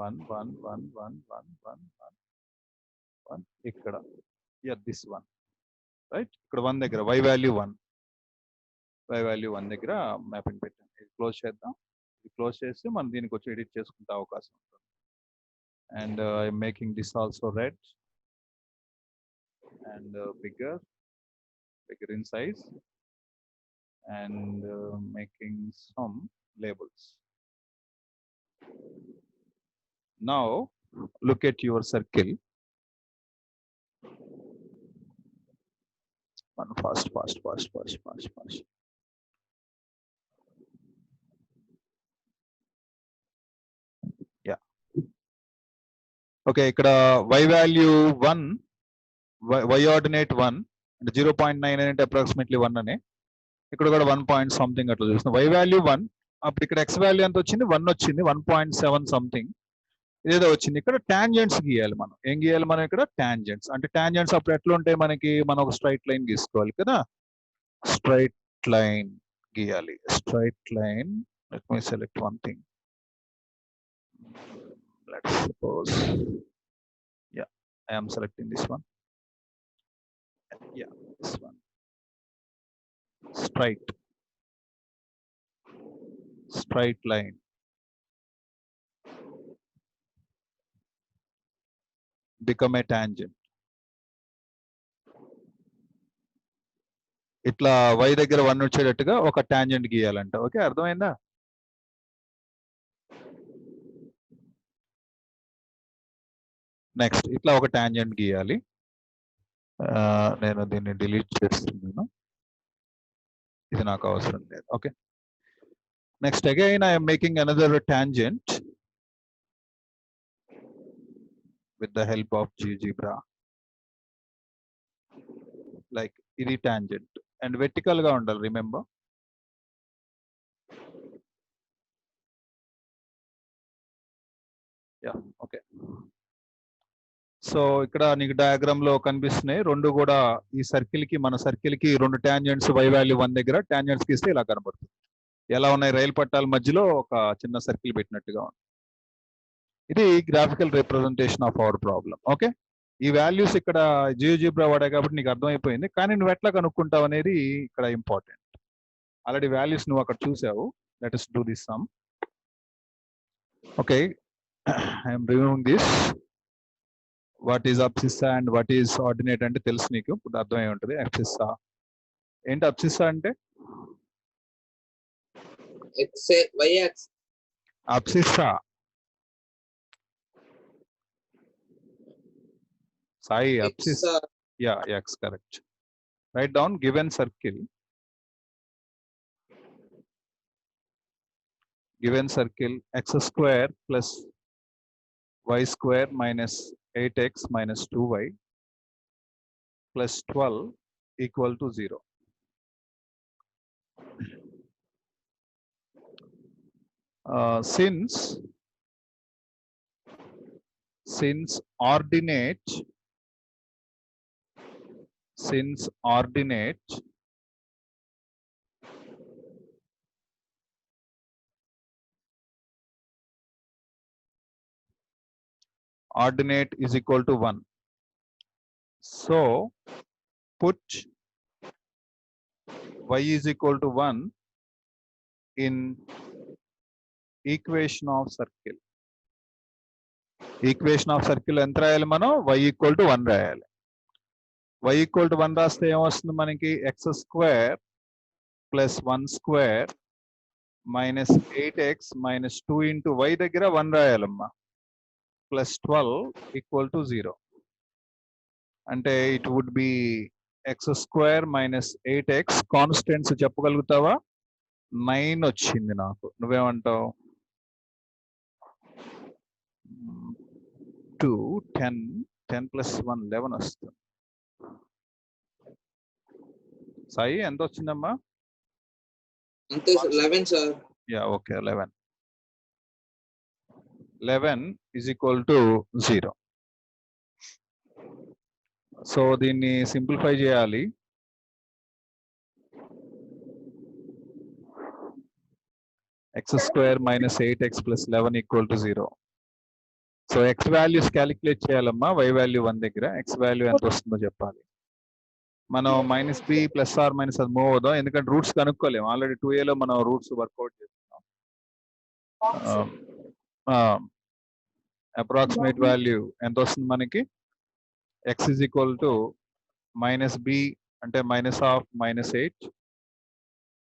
1 1 1 1 1 1 1 ఇక్కడ. Yeah, this 1 right. ఇక్కడ 1 దగ్గర y వాల్యూ 1 దగ్గర మ్యాపింగ్ పెట్టాను. ఇది క్లోజ్ చేద్దాం. ఇది క్లోజ్ చేసి మనం దీనికి వచ్చి ఎడిట్ చేసుకుంటే అవకాశం ఉంటుంది. And I'm making this also red and bigger in size, and making some labels. Now look at your circle. One fast. Yeah. Okay, ikkada y value 1, y ordinate 1 and 0.9 అంటే approximately 1 అనే. ఇక్కడ కూడా 1 point something అట్లా చూస్తున్నాం. y value 1, అప్పుడు ఇక్కడ x value ఎంత వచ్చింది, 1 వచ్చింది. 1.7 సంథింగ్ ఇదేదో వచ్చింది. ఇక్కడ టాంజెంట్స్ గీయాలి మనం. ఏం గీయాలి మనం ఇక్కడ, టాంజెంట్స్. అంటే టాంజెంట్స్ అప్పుడు ఎట్లా ఉంటాయి మనకి, మనం ఒక స్ట్రైట్ లైన్ గీసుకోవాలి కదా. స్ట్రైట్ లైన్ గీయాలి. Straight line, let me select one thing. Let's suppose, yeah, I am selecting this one. Yeah, this one. straight line. Become a tangent. ఇట్లా y దగ్గర 1 వచ్చేటట్టుగా ఒక టాంజెంట్ గీయాలంట. ఓకే, అర్థమైందా? నెక్స్ట్ ఇట్లా ఒక tangent గీయాలి. నేను దీన్ని డిలీట్ చేస్తున్నాను, ఇది నాకు అవసరం లేదు. Okay, next again I'm making another tangent with the help of GeoGebra. Like ఇది టాంజెంట్ అండ్ వెర్టికల్ గా ఉండాలి, రిమెంబర్. Yeah, okay. సో ఇక్కడ నీకు డయాగ్రామ్ లో కనిపిస్తున్నాయి రెండు కూడా. ఈ సర్కిల్ కి, మన సర్కిల్ కి 2 టాంజెంట్స్ y వాల్యూ 1 దగ్గర టాంజెంట్స్ గీస్తే ఇలా కనబడుతుంది. ఎలా ఉన్నాయి, రైలు పట్టాల మధ్యలో ఒక చిన్న సర్కిల్ పెట్టినట్టుగా ఉంది. ఇది graphical representation of our problem. Okay, ఈ వాల్యూస్ ఇక్కడ జియోజిబ్రా వాడా కాబట్టి నీకు అర్థమైపోయింది. కానీ నువ్వు ఎట్లా కనుక్కుంటావు అనేది ఇక్కడ ఇంపార్టెంట్. ఆల్రెడీ వాల్యూస్ నువ్వు అక్కడ చూసావు. Let us do this sum. Okay, I'm removing this. What is abscissa and what is ordinate అంటే తెలుసు నీకు, ఇప్పుడు అర్థమై ఉంటుంది. అబ్సిస్సా ఏంటి? అబ్సిస్సా అంటే abscissa Sai, abscissa. Yeah, x, correct. Write down given circle x square plus y square minus 8x minus 2y plus 12 equal to 0. Since ordinate is equal to 1, so put y is equal to 1 in equation of circle. Equation of circle ఎంత రాయాలి మనం? y equal to 1 రాయాలి. y equal to 1 రాస్తే ఏమొస్తుంది మనకి? X square plus 1 square minus 8x minus 2 into y దగ్గర 1 రాయాలమ్మా, plus 12 equal to 0. అంటే it would be x square minus 8x constants చెప్పగలుగుతావా? 9 వచ్చింది నాకు. నువ్వేమంటావు? 2 10 10 ప్లస్ 1 11 వస్తుంది. సాయి ఎంత వచ్చిందమ్మా? అంతే sir 11 sir. Yeah okay 11. 11 is equal to 0. So దీన్ని సింప్లిఫై చేయాలి. X square minus 8x plus 11 equal to 0. So x values calculate చేయాలమ్మా. వై వాల్యూ 1 దగ్గర ఎక్స్ వాల్యూ ఎంత వస్తుందో చెప్పాలి. మనం minus b plus or minus అది మూవ్ అవుదాం, ఎందుకంటే రూట్స్ కనుక్కోలేము. ఆల్రెడీ 2a మనం రూట్స్ వర్కౌట్ చేస్తున్నాం. అప్రాక్సిమేట్ వాల్యూ ఎంత వస్తుంది మనకి? X is equal to minus B అంటే minus of minus 8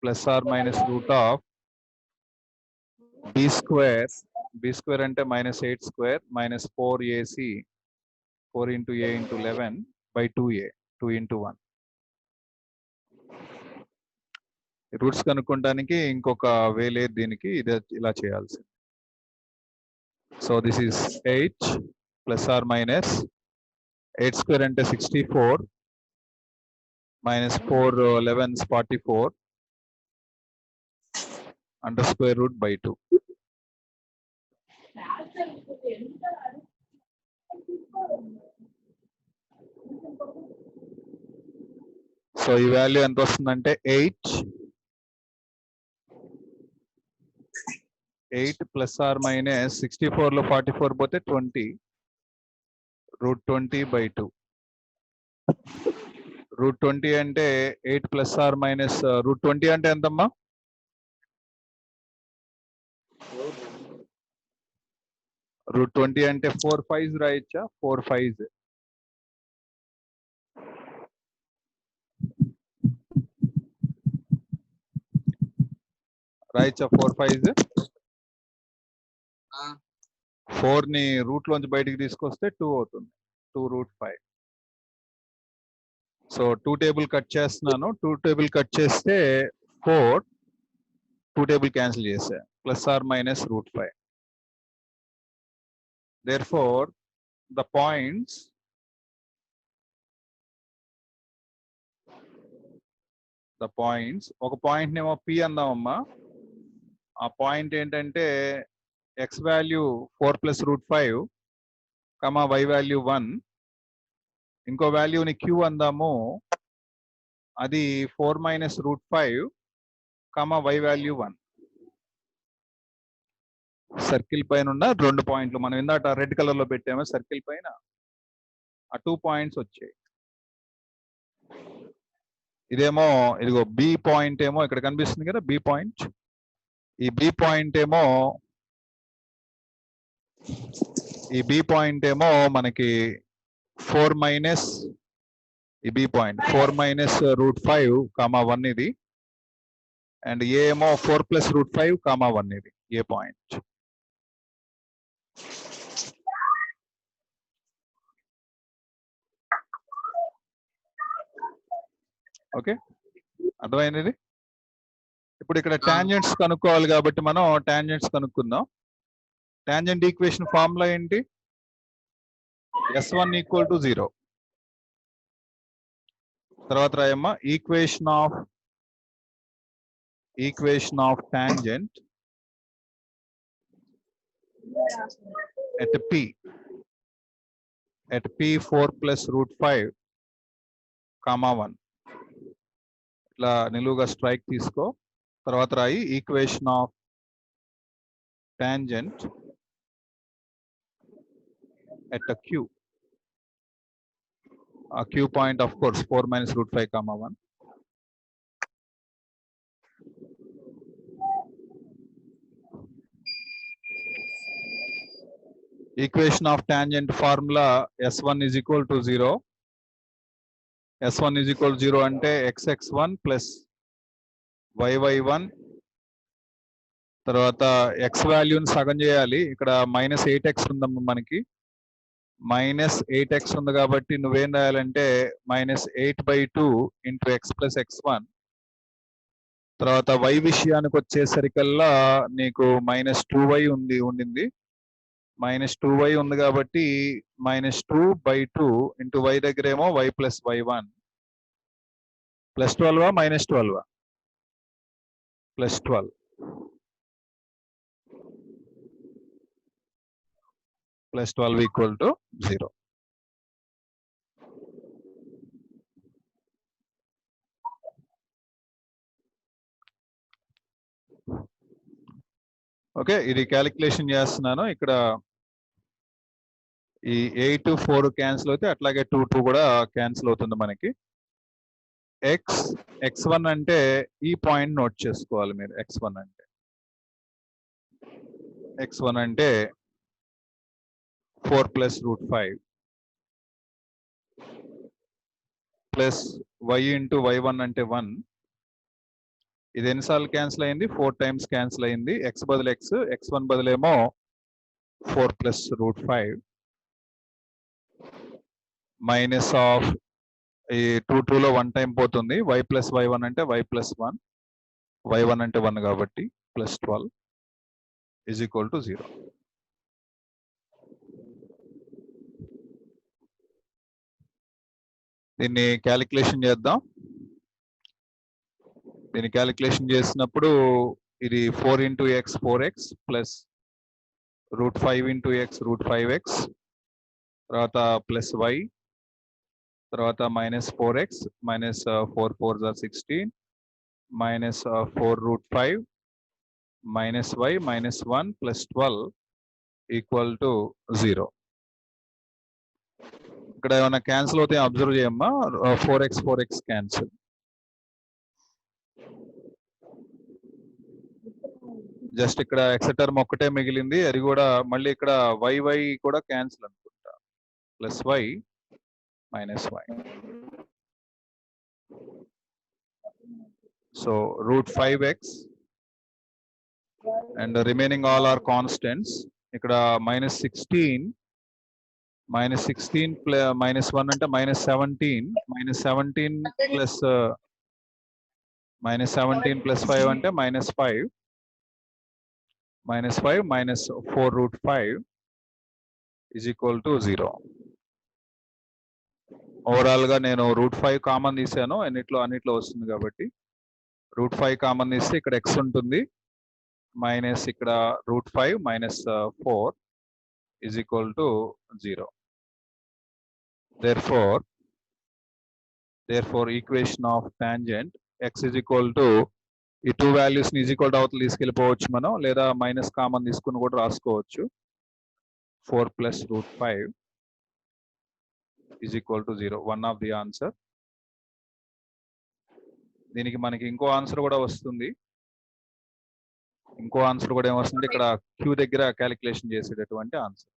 plus or minus root of b square. B square అంటే minus 8 square minus 4ac 4 into a into 11 by 2a 2 into 1. Roots కనుక్కోవడానికి ఇంకొక way లేదు దీనికి, ఇదే ఇలా చేయాల్సి. So this is 8 plus or minus 8 square అంటే 64 minus 4 11 44 under square root by 2. So ఈ వాల్యూ ఎంత వస్తుందంటే 8 ప్లస్ ఆర్ మైనస్ 64 లో 44 పోతే 20 రూట్ 20 బై 2. రూట్ 20 అంటే 8 ప్లస్ ఆర్ మైనస్ రూట్ 20 అంటే ఎంతమ్మా? రూట్ 20 అంటే 4 5s రాయొచ్చా? 4 5s రాయొచ్చా? 4 5s 4 ని రూట్ లోంచి బయటికి తీసుకొస్తే 2 అవుతుంది. 2 రూట్ 5. సో 2 టేబుల్ కట్ చేస్తున్నాను. 2 టేబుల్ కట్ చేస్తే 4 2 టేబుల్ క్యాన్సిల్ చేసా plus or minus root 5. Therefore the points ఒక పాయింట్ నేమో P అందామమ్మా. ఆ పాయింట్ ఏంటంటే x value 4 plus root 5 comma y value 1. ఇంకో వాల్యూని Q అందాము, అది 4 minus root 5 comma y value 1. Circle పైన ఉన్న 2 పాయింట్లు మనం ఇందాక రెడ్ కలర్ లో పెట్టాము. సర్కిల్ పైన ఆ 2 పాయింట్స్ వచ్చాయి. ఇదేమో ఇదిగో బి పాయింట్ ఏమో ఇక్కడ కనిపిస్తుంది కదా, బి పాయింట్. ఈ బి పాయింట్ ఏమో మనకి 4 మైనస్ ఈ B point 4 minus root 5 comma 1 ఇది. అండ్ ఏ ఏమో 4 ప్లస్ రూట్ 5 కామా 1 ఇది ఏ పాయింట్. ఓకే, అర్థమైనది. ఇప్పుడు ఇక్కడ టాంజెంట్స్ కనుక్కోవాలి కాబట్టి మనం టాంజెంట్స్ కనుక్కుందాం. టాంజెంట్ ఈక్వేషన్ ఫార్ములా ఏంటి? S1 equal to 0. తర్వాత రాయమ్మా equation of tangent at P 4 plus root 5 comma 1. ఇట్లా నిలువుగా స్ట్రైక్ తీసుకో. తర్వాత రాయి equation of tangent at a Q. A Q point of course 4 minus root 5 comma 1. Equation of tangent formula S1 is equal to 0. S1 is equal to 0 అంటే xx1 plus yy1. తర్వాత x వాల్యూని సగం చేయాలి. ఇక్కడ minus 8x ఉందమ్మా మనకి. -8x ఉంది కాబట్టి నువ్వేం రాయాలంటే -8/2 ఇంటూ x ప్లస్ x1. తర్వాత y విషయానికి వచ్చేసరికల్లా నీకు -2y ఉండింది. -2y ఉంది కాబట్టి -2/2 into y దగ్గరేమో y plus y1 plus 12 -12 plus 12 plus 12 equal to 0. Okay, ఇది క్యాలిక్యులేషన్ చేస్తున్నాను. ఇక్కడ ఈ 8 4 క్యాన్సిల్ అవుతే అట్లాగే 2 2 కూడా క్యాన్సిల్ అవుతుంది మనకి. x1 అంటే ఈ పాయింట్ నోట్ చేసుకోవాలి మీరు. x1 అంటే 4 plus √5 plus y into y1 అంటే 1. ఇది ఎన్నిసార్లు క్యాన్సిల్ అయింది? 4 టైమ్స్ క్యాన్సిల్ అయింది. x బదులు x1 బదులేమో 4 ప్లస్ √5 మైనస్ ఆఫ్ ఈ 2 2లో 1 టైం పోతుంది. y ప్లస్ y1 అంటే y ప్లస్ 1, y1 అంటే 1 కాబట్టి ప్లస్ 12 ఈజ్ ఈక్వల్ టు 0. దీన్ని క్యాలిక్యులేషన్ చేద్దాం. దీన్ని క్యాలిక్యులేషన్ చేసినప్పుడు ఇది 4 into X 4x plus √5 into X √5x, తర్వాత ప్లస్ y, తర్వాత -4x -4 4 16 -4 √5 -y -1 plus 12 equal to 0. ఇక్కడ ఏమైనా క్యాన్సిల్ అవుతే అబ్జర్వ్ చేయమ్మా. 4x cancel. జస్ట్ ఇక్కడ x టర్మ్ ఒక్కటే మిగిలింది. అది కూడా మళ్ళీ ఇక్కడ y కూడా క్యాన్సిల్ అనుకుంటా. Plus y minus y. So √5x and remaining all are constants. ఇక్కడ -16 -1 అంటే -17 ప్లస్ -5 అంటే -5 -4 √5 ఈజ్ ఈక్వల్ టు 0. ఓవరాల్ గా నేను √5 కామన్ తీసాను. అన్నిట్లో వస్తుంది కాబట్టి √5 కామన్ తీస్తే ఇక్కడ x ఉంటుంది, మైనస్ ఇక్కడ √5 -4 is equal to 0. therefore equation of tangent x is equal to ఈ 2 వాల్యూస్ ని ఈజ్ ఈక్వల్ టు అవతల తీసుకెళ్ళిపోవచ్చు మనం, లేదా మైనస్ కామన్ తీసుకుని కూడా రాసుకోవచ్చు. 4 plus √5 is equal to 0. One of the answer. దీనికి మనకి ఇంకో ఆన్సర్ కూడా వస్తుంది. ఇంకో ఆన్సర్ కూడా ఏమొస్తుంది, ఇక్కడ క్యూ దగ్గర క్యాలిక్యులేషన్ చేసేటటువంటి answer.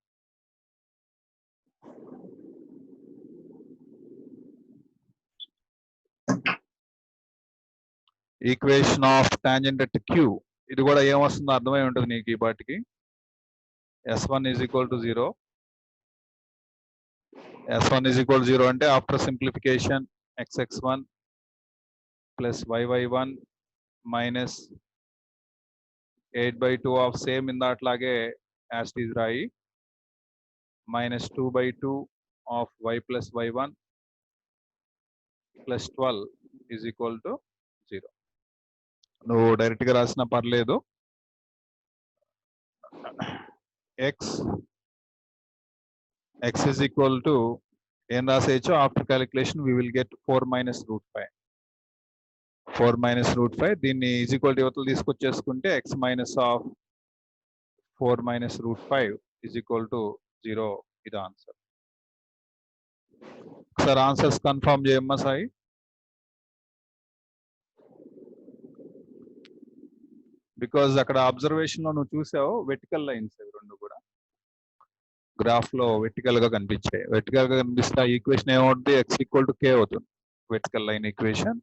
Equation of tangent at Q. ఇది కూడా ఏమొస్తుందో అర్థమై ఉంటుంది నీకు ఈ పాటికి. S1 is equal to 0. S1 is equal to 0 అంటే after simplification xx1 plus yy1 minus 8/2 of same ఇందాట్లాగే యాజ్ ఇట్ ఈజ్ రాయి, -2/2 of y plus y1 plus 12 is equal to 0. నువ్వు డైరెక్ట్ గా రాసినా పర్లేదు. x ఈజ్ ఈక్వల్ టు ఏం రాసేయచ్చు, after calculation we will get 4 -√5. దీన్ని ఈజ్ ఈక్వల్ టు యువతలు తీసుకొచ్చేసుకుంటే x minus of 4 -√5 is equal to 0. ఇది ఆన్సర్. ఒకసారి ఆన్సర్స్ కన్ఫర్మ్ చేయమ్మా సాయి. బికాజ్ అక్కడ అబ్జర్వేషన్ లో నువ్వు చూసావు వెర్టికల్ లైన్స్ అవి రెండు కూడా గ్రాఫ్ లో వెర్టికల్ గా కనిపించాయి. వెర్టికల్ గా కనిపిస్తే ఆ ఈక్వేషన్ ఏమవుతుంది, x ఈక్వల్ టు k అవుతుంది. వెర్టికల్ లైన్ ఈక్వేషన్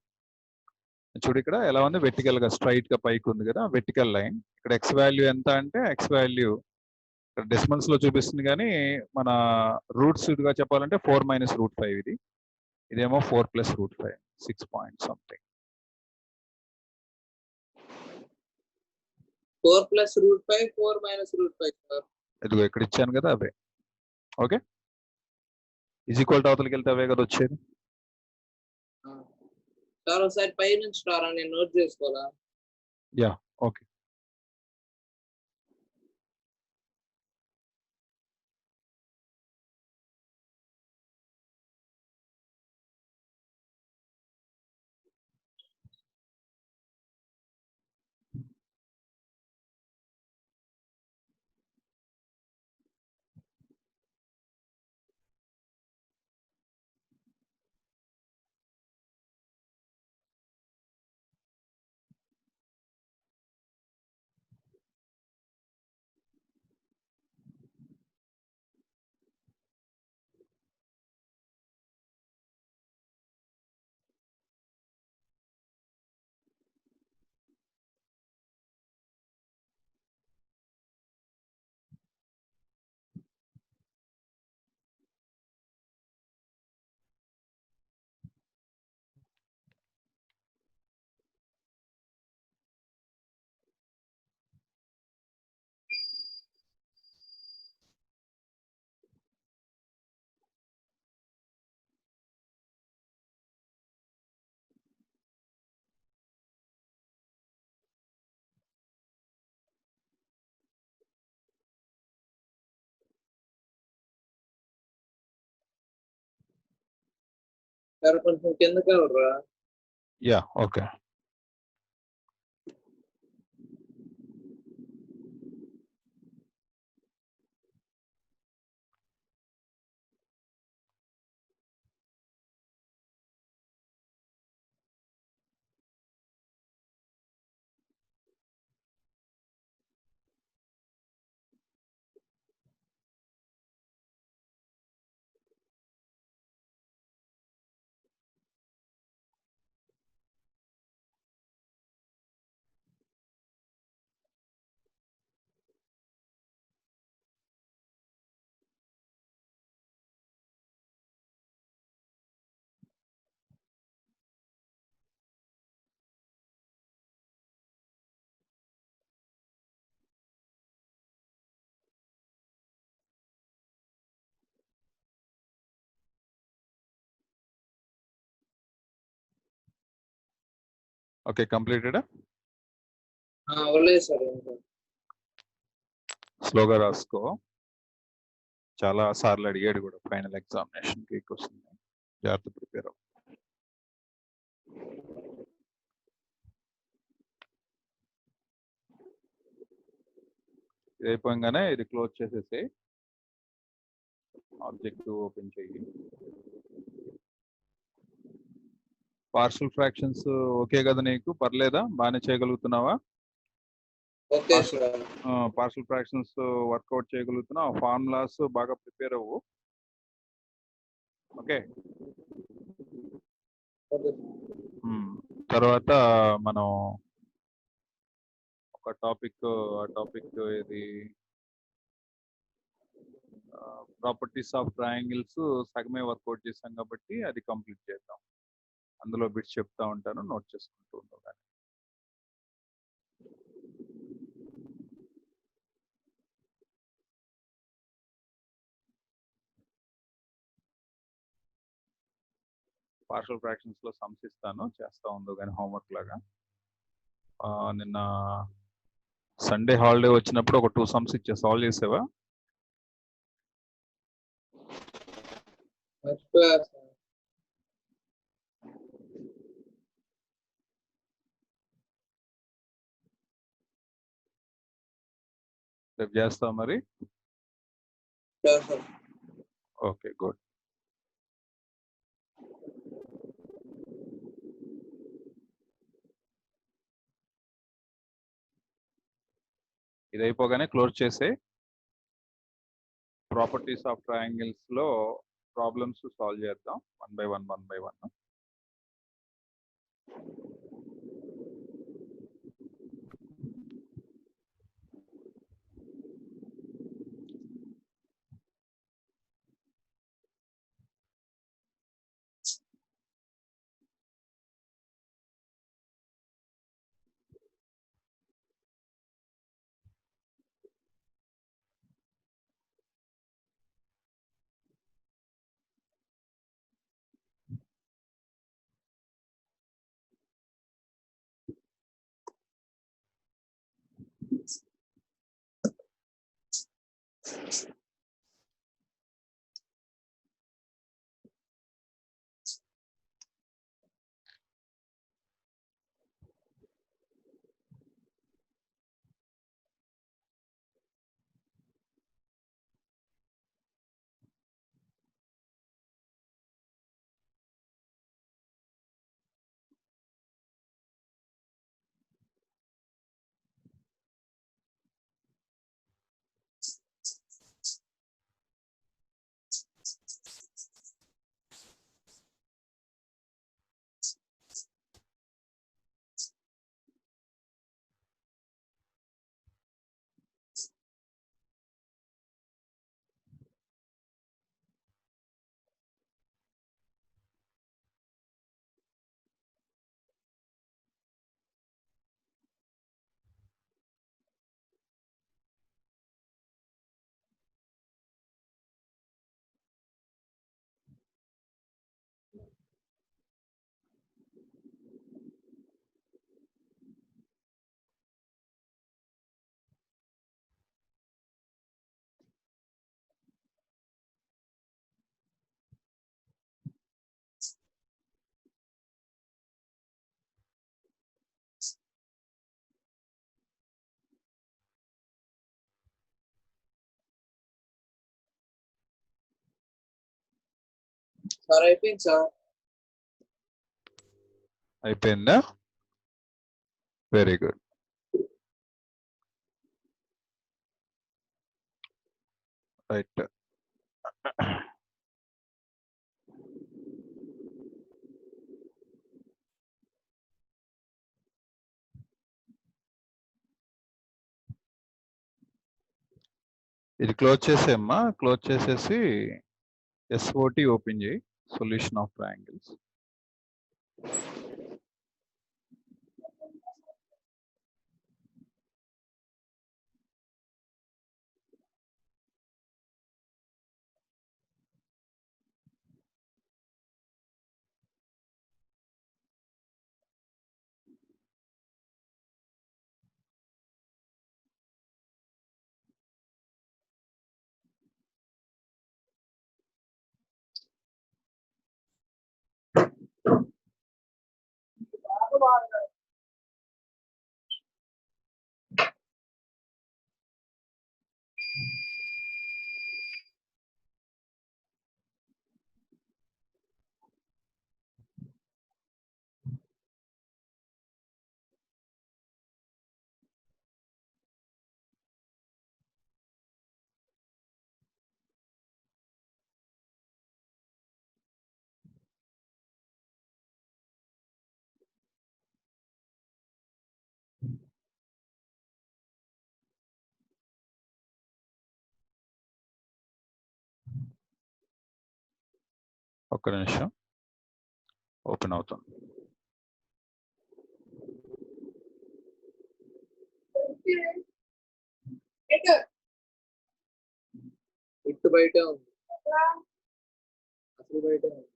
చూడు ఇక్కడ ఎలా ఉంది, వెర్టికల్ గా స్ట్రైట్ గా పైకి ఉంది కదా వెర్టికల్ లైన్. ఇక్కడ x వాల్యూ ఎంత అంటే x వాల్యూ డెసిమల్స్ లో చూపిస్తుంది కానీ మన రూట్స్ గా చెప్పాలంటే 4 మైనస్ రూట్ 5 ఇది. ఇదేమో 4 plus root 5 6 point something. 4 plus root 5 4 minus root 5 sir. ఇదిగో ఇక్కడ ఇచ్చాను కదా అవే. ఓకే, ఈజ్ ఈక్వల్ టు అవతలకి వెళ్తే అవే కదా వచ్చేది. సార్ ఒకసారి పై నుంచి రారా, నేను నోట్ చేసుకోవాలా? Yeah okay. సార్ కొంచెం కిందకి వెళ్ళరా. Yeah okay. Okay completed. అవ్వలేదు సార్ ఇంకా. స్లోగా రాసుకో, చాలా సార్లు అడిగాడు కూడా ఫైనల్ ఎగ్జామినేషన్ కి క్వశ్చన్. జాగ్రత్త ప్రిపేర్ అవ్వు. ఇది అయిపోగానే ఇది క్లోజ్ చేసేసి ఆబ్జెక్ట్ ఓపెన్ చెయ్యి. పార్షల్ ఫ్రాక్షన్స్ ఓకే కదా నీకు? పర్లేదా? బాగానే చేయగలుగుతున్నావా? Okay sir. Partial fractions work out చేయగలుగుతున్నావు. ఫార్ములాస్ బాగా ప్రిపేర్ అవ్వు. ఓకే. తర్వాత మనం ఒక టాపిక్, ఆ టాపిక్ ఇది ప్రాపర్టీస్ ఆఫ్ ట్రయాంగిల్స్ సగమే వర్కౌట్ చేసాం కాబట్టి అది కంప్లీట్ చేద్దాం. అందులో బిట్స్ చెప్తా ఉంటాను, నోట్ చేసుకుంటూ ఉంటాను. పార్షల్ ఫ్రాక్షన్స్ లో సమ్స్ ఇస్తాను, చేస్తా ఉందో కానీ హోంవర్క్ లాగా. నిన్న సండే హాలిడే వచ్చినప్పుడు ఒక 2 సమ్స్ ఇచ్చే, సాల్వ్ చేసావా? రేపు చేస్తావు మరి? Okay good. ఇది అయిపోగానే క్లోజ్ చేసే. ప్రాపర్టీస్ ఆఫ్ ట్రయాంగిల్స్ లో ప్రాబ్లమ్స్ సాల్వ్ చేద్దాం వన్ బై వన్. సార్ అయిపోయింది సార్. అయిపోయిందా? Very good. రైట్. ఇది క్లోజ్ చేసేమ్మా. క్లోజ్ చేసేసి SOT ఓపెన్ చేయి. Solution of triangles. ఒక్క నిమిషం, ఓపెన్ అవుతుంది. ఇటు బయట ఉంది, అసలు బయట ఉంది.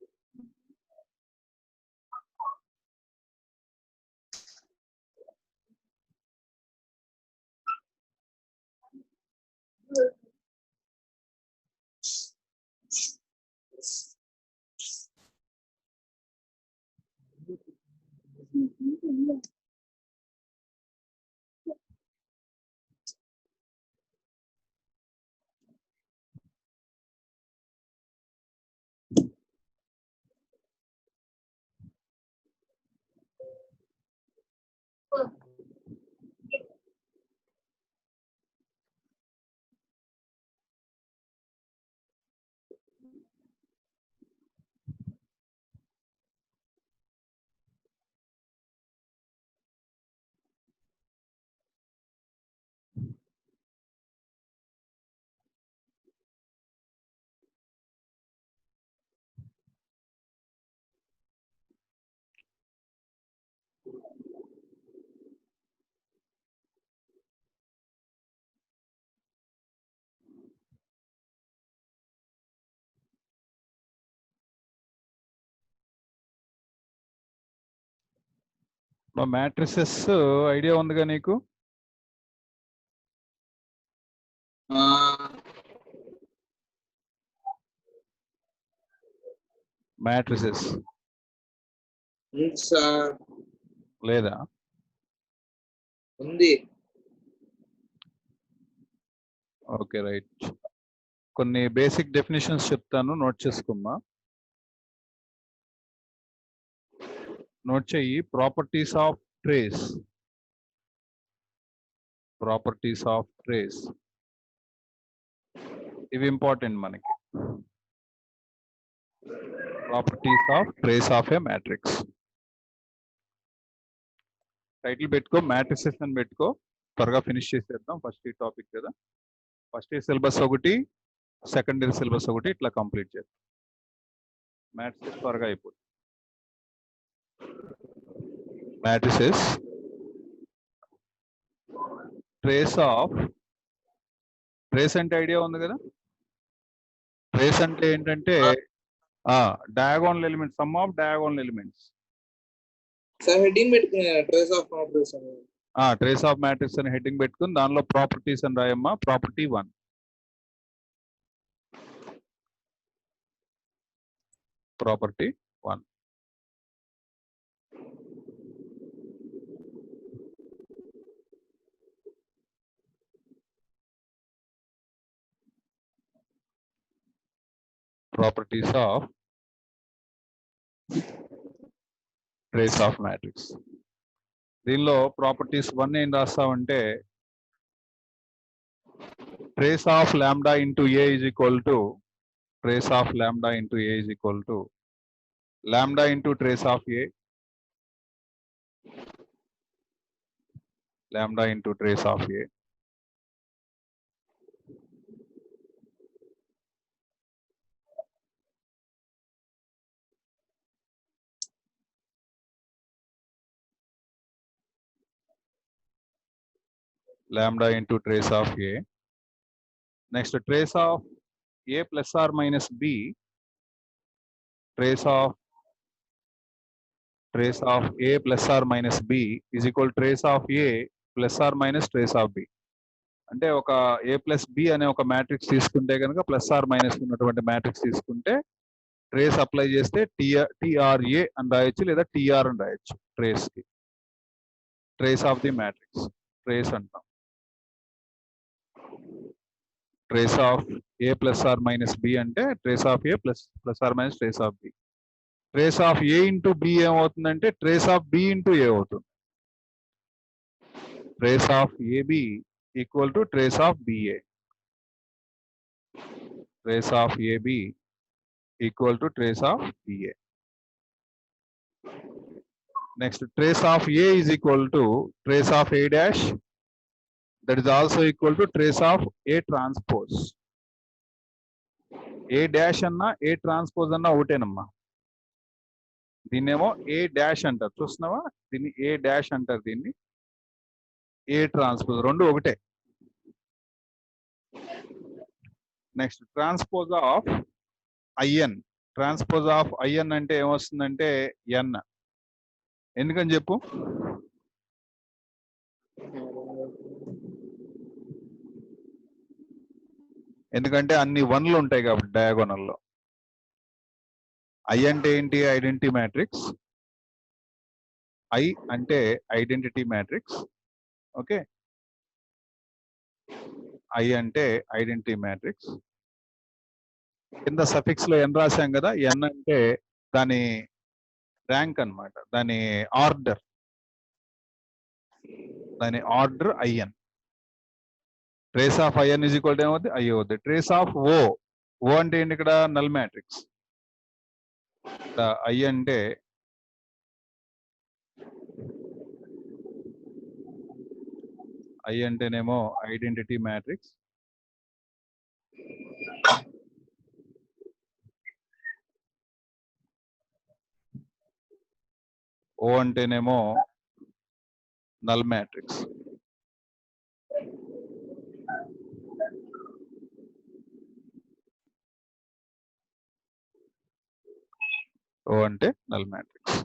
మా మ్యాట్రిసెస్ ఐడియా ఉందిగా నీకు? మ్యాట్రిసెస్ సార్ లేదా? ఉంది. Okay right. కొన్ని బేసిక్ డెఫినేషన్స్ చెప్తాను, నోట్ చేసుకున్నా. నోట్ చెయ్యి. Properties of trace. Properties of trace ఇవి ఇంపార్టెంట్ మనకి. Properties of trace of A matrix. Title పెట్టుకో, మ్యాట్రిసెస్ అని పెట్టుకో. త్వరగా ఫినిష్ చేసేద్దాం. ఫస్ట్ ఈ టాపిక్ కదా. ఫస్ట్ ఇయర్ సిలబస్ ఒకటి, సెకండ్ ఇయర్ సిలబస్ ఒకటి, ఇట్లా కంప్లీట్ చేద్దాం. మ్యాట్రిసెస్ త్వరగా అయిపోతుంది. మ్యాట్రిసెస్ ట్రేస్ అంటే ఐడియా ఉంది కదా. ట్రేస్ అంటే ఏంటంటే diagonal elements, sum of diagonal elements. Sir heading పెట్టుకున్నా ట్రేస్ ఆఫ్ మ్యాట్రిక్స్ అని. ట్రేస్ ఆఫ్ మ్యాట్రిక్స్ అని హెడ్డింగ్ పెట్టుకుని దానిలో ప్రాపర్టీస్ అని రాయమ్మా. Property 1. Property 1. Properties of trace of matrix. దీనిలో ప్రాపర్టీస్ 1 ఏం రాస్తామంటే trace of lambda into A is equal to trace of lambda into A is equal to lambda into trace of A, lambda into trace of A lambda into trace of A. Next, trace of A plus or minus B, trace of A plus or minus B is equal to trace of A plus or minus trace of B. అంటే ఒక A plus B అనే ఒక matrix తీసుకుంటే కనుక plus or minus ఉన్నటువంటి matrix తీసుకుంటే trace apply చేస్తే TRA అని రాయొచ్చు, లేదా TR అని రాయొచ్చు. ట్రేస్ కి trace of the matrix trace అంటాం. Trace of A plus or minus B అంటే trace of A plus or minus trace of B. Trace of A into B ఏమవుతుందంటే trace of B into A అవుతుంది. Trace of AB equal to trace of BA. Trace of AB equal to trace of BA. Next trace of A is equal to trace of A dash, that is also equal to trace of A transpose. A dash అన్నా A transpose అన్నా ఒకటేనమ్మా. దీన్నేమో ఏ dash అంటారు, చూస్తున్నావా? దీన్ని ఏ dash అంటారు, దీన్ని ఏ transpose, రెండు ఒకటే. Next transpose of I N. Transpose of I N అంటే ఏమొస్తుందంటే ఎన్. ఎందుకని చెప్పు? ఎందుకంటే అన్ని వన్లు ఉంటాయి కాబట్టి డయాగోనల్లో. ఐ అంటే ఏంటి? Identity matrix. ఐ అంటే ఐడెంటిటీ మ్యాట్రిక్స్. ఓకే, ఐ అంటే ఐడెంటిటీ మ్యాట్రిక్స్. కింద సఫిక్స్ లో ఎన్ రాశాం కదా, ఎన్ అంటే దాని ర్యాంక్ అన్నమాట, దాని order, I N. Trace of I N is equal to ఏమవుతుంది? ఐ అవుతుంది. ట్రేస్ ఆఫ్ ఓ, ఓ అంటే ఏంటి? ఇక్కడ నల్ మ్యాట్రిక్స్. ఐ అంటే అంటేనేమో ఐడెంటిటీ మ్యాట్రిక్స్. ఓ అంటేనేమో నల్ మ్యాట్రిక్స్. ఓ అంటే null matrix.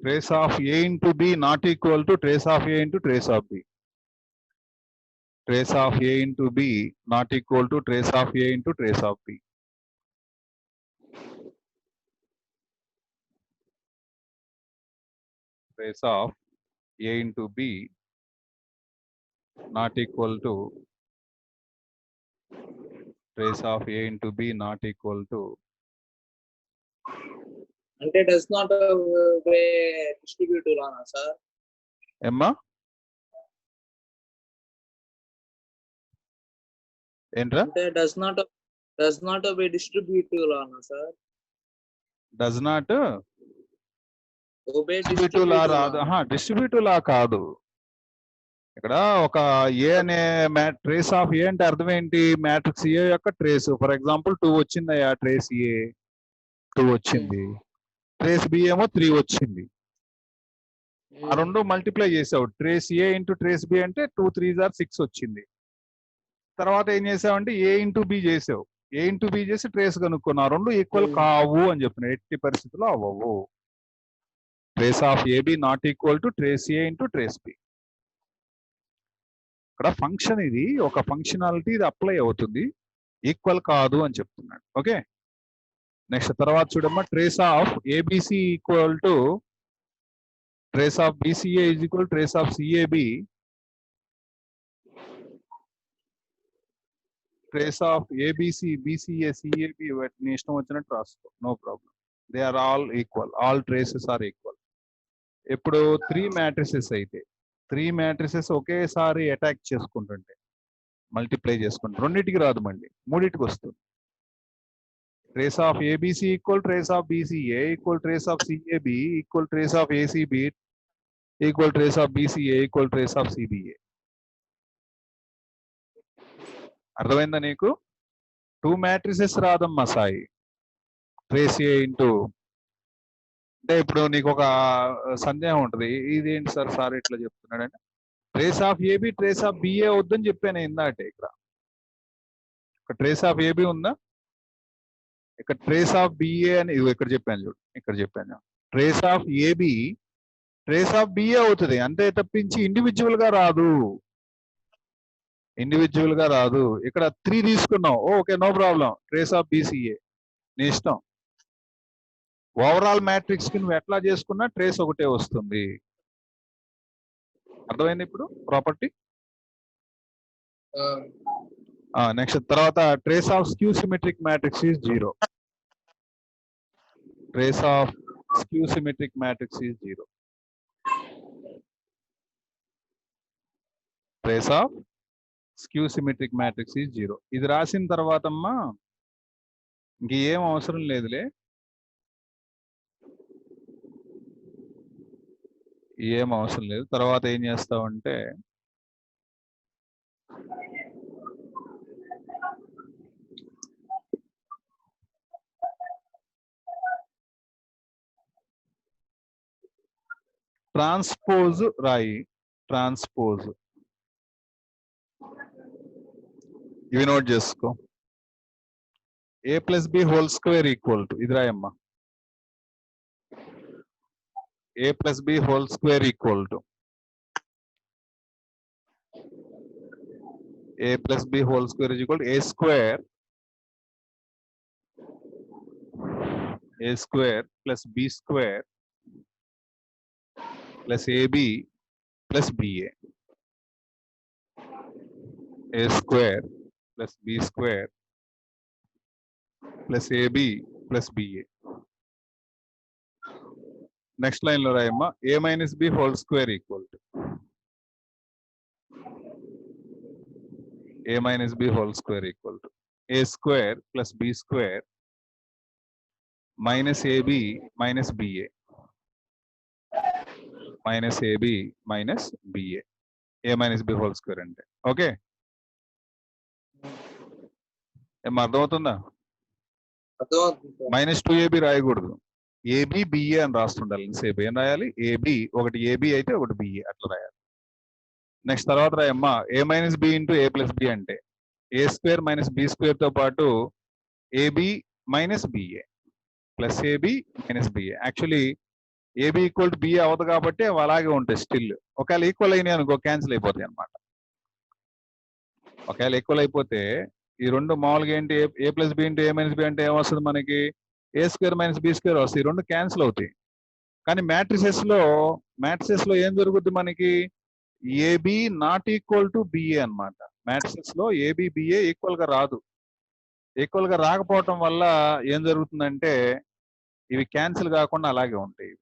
Trace of A into B not equal to trace of A into trace of B. trace of A into B not equal to trace of A into trace of B. Trace of A into B not equal to trace of A into B not equal to అంటే does not obey distributive లానా sir? ఏమ్మా ఏంట్రా? అంటే does not obey distributive లానా sir? Does not obey distributive law రాదు. Distributive లా కాదు. ఇక్కడ ఒక ఏ అనే ట్రేస్ ఆఫ్ ఏ అంటే అర్థం ఏంటి? మ్యాట్రిక్స్ ఏ యొక్క ట్రేస్. ఫర్ ఎగ్జాంపుల్ 2 వచ్చిందయ్యా, ట్రేస్ ఏ 2 వచ్చింది, ట్రేస్ బి ఏమో 3 వచ్చింది. ఆ రెండు మల్టిప్లై చేసావు. Trace A into trace B అంటే 2 3s are 6 వచ్చింది. తర్వాత ఏం చేసావంటే ఏ ఇంటూ బి చేసావు. ఏ ఇంటూ బి చేసి ట్రేస్ కనుక్కున్నా. రెండు ఈక్వల్ కావు అని చెప్తున్నావు. ఎట్టి పరిస్థితుల్లో అవ్వవు. Trace of A B not equal to trace A into trace B. ఇక్కడ ఫంక్షన్ ఇది ఒక ఫంక్షనాలిటీ, ఇది అప్లై అవుతుంది, ఈక్వల్ కాదు అని చెప్తున్నాడు. ఓకే, నెక్స్ట్ తర్వాత చూడమ్మా. Trace of A B C equal to trace of B C A is equal trace of C A B. Trace of A B C B C A C A B వాటిని ఇష్టం వచ్చినట్టు రాసుకో, no problem. They are all equal, all traces are equal. ఇప్పుడు 3 మ్యాట్రిసెస్ అయితే 3 matrices ఒకేసారి attack చేసుకుంటుంటే multiply చేసుకుంటే రెండింటికి రాదు, మళ్ళీ మూడింటికి వస్తుంది. Trace of A B C equal trace of B C A equal trace of C A B equal trace of A C B equal trace of B C A equal trace of C B A. అర్థమైందా నీకు? 2 మ్యాట్రిసెస్ రాదమ్మా సాయి. ట్రేస్ ఏ ఇంటూ అంటే ఇప్పుడు నీకు ఒక సందేహం ఉంటుంది, ఇదేంటి సార్ ఇట్లా చెప్తున్నాడంటే trace of A B trace of B A వద్దని చెప్పాను ఇందాటే. ఇక్కడ ట్రేస్ ఆఫ్ ఏబి ఉందా, ఇక్కడ ట్రేస్ ఆఫ్ బిఏ అని ఇక్కడ చెప్పాను చూడు, ఇక్కడ చెప్పాను. Trace of A B trace of B A అవుతుంది అంతే తప్పించి ఇండివిజువల్ గా రాదు. ఇండివిజువల్ గా రాదు. ఇక్కడ 3 తీసుకున్నావు, okay no problem. Trace of B C A నీ ఇష్టం. ఓవరాల్ మ్యాట్రిక్స్ కి నువ్వు ఎట్లా చేసుకున్నా ట్రేస్ ఒకటే వస్తుంది. అర్థమైంది ఇప్పుడు ప్రాపర్టీ? నెక్స్ట్ తర్వాత trace of skew symmetric matrix is 0. Trace of skew symmetric matrix is 0. Trace of skew symmetric matrix is 0. ఇది రాసిన తర్వాత అమ్మా ఇంకేం అవసరం లేదులే, ఏం అవసరం లేదు. తర్వాత ఏం చేస్తావంటే ట్రాన్స్పోజ్ రాయి. ట్రాన్స్పోజ్ ఇవి నోట్ చేసుకో. A plus B whole square equal to ఇది రాయమ్మా. A plus B whole square equal to A plus B whole square is equal to A square plus B square plus AB plus BA. A square plus B square plus AB plus BA. Next line లో రాయమ్మా. A minus B whole square equal to A minus B whole square equal to A square plus B square minus AB minus BA minus AB minus BA. A minus B whole square అంటే okay. ఏమో అర్థమవుతుందా? -2ab రాయకూడదు, AB BA అని రాస్తుండాలి. సేపు ఏం రాయాలి? AB, ఒకటి AB అయితే ఒకటి బిఏ అట్లా రాయాలి. నెక్స్ట్ తర్వాత రాయమ్మా. A minus B into A plus B అంటే A square minus B square తో పాటు A B minus B A plus AB minus B A. Actually A B equal to B A అవ్వదు కాబట్టి అవి అలాగే ఉంటాయి స్టిల్. ఒకవేళ ఈక్వల్ అయినాయి అనుకో క్యాన్సిల్ అయిపోతాయి అనమాట. ఒకవేళ ఈక్వల్ అయిపోతే ఈ రెండు మామూలుగా ఏంటి, ఏ plus B into A minus B అంటే ఏమొస్తుంది మనకి, ఏ స్క్వేర్ మైనస్ బి స్క్వేర్ వస్తుంది. ఈ రెండు క్యాన్సిల్ అవుతాయి. కానీ మ్యాట్రిసెస్ లో ఏం జరుగుద్ది మనకి, A B not equal to B A అనమాట. మ్యాట్రిసెస్ లో ఏబి బిఏ ఈక్వల్ గా రాదు. ఈక్వల్ గా రాకపోవటం వల్ల ఏం జరుగుతుందంటే ఇవి క్యాన్సిల్ కాకుండా అలాగే ఉంటాయి.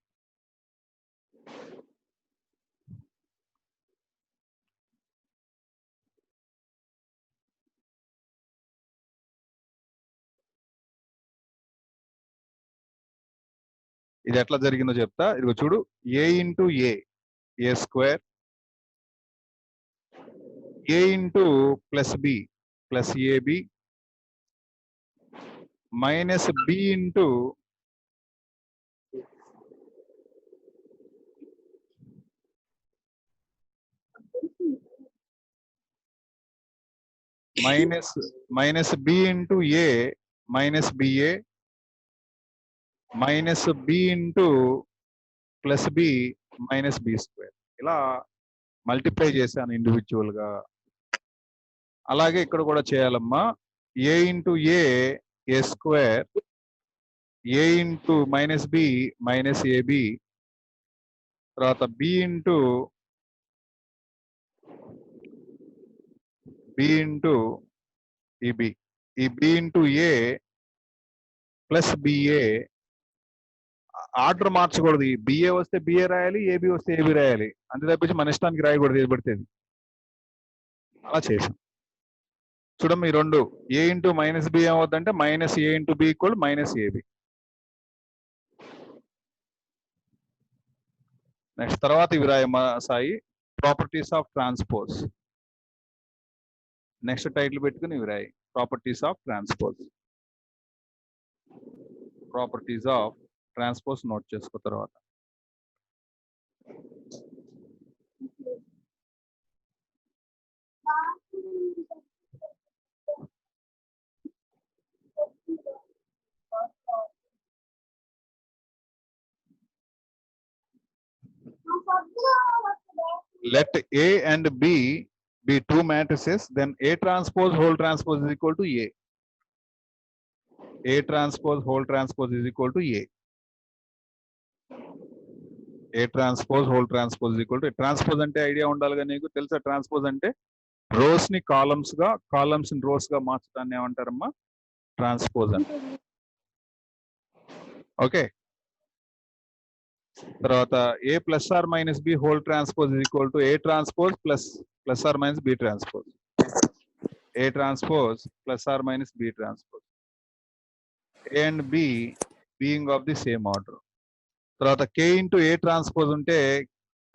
ఇది ఎట్లా జరిగిందో చెప్తా. ఇదిగో చూడు, A into A square, A into plus B plus AB minus B into minus B into A minus BA minus B into plus B minus B square. ఇలా మల్టిప్లై చేశాను ఇండివిజువల్ గా. అలాగే ఇక్కడ కూడా చేయాలమ్మా. A into A square, A into minus B minus AB, తర్వాత B into ఈ B into A plus BA. Order మార్చకూడదు. ఈ బిఏ వస్తే బిఏ రాయాలి, ఏబి వస్తే ఏబి రాయాలి. అంతే తప్పించి మన ఇష్టానికి రాయకూడదు ఏది పడితే. అలా చేసాం. చూడమ్మ, ఈ రెండు ఏ ఇంటూ మైనస్ బి ఏమవుతుందంటే minus A into B equal minus AB. Next తర్వాత ఇవి రాయమ్మా Sai, properties of transpose. Next title పెట్టుకుని ఇవి రాయి, properties of transpose. Properties of transpose note చేసుకో తర్వాత. Let A and B be two matrices, then A transpose whole transpose is equal to A. A transpose whole transpose is equal to A. A transpose whole transpose is equal to transpose అంటే idea ఉండాలిగా నీకు. తెలుసా transpose అంటే? Rose ని columns గా, columns ని rose గా మార్చడాన్ని ఏమంటారమ్మా? ట్రాన్స్పోజ్ అంటే. ఓకే. తర్వాత A plus or minus B whole transpose is equal to A transpose plus or minus B transpose. A transpose plus or minus B transpose. A and B being of the same order. తర్వాత K into A transpose ఉంటే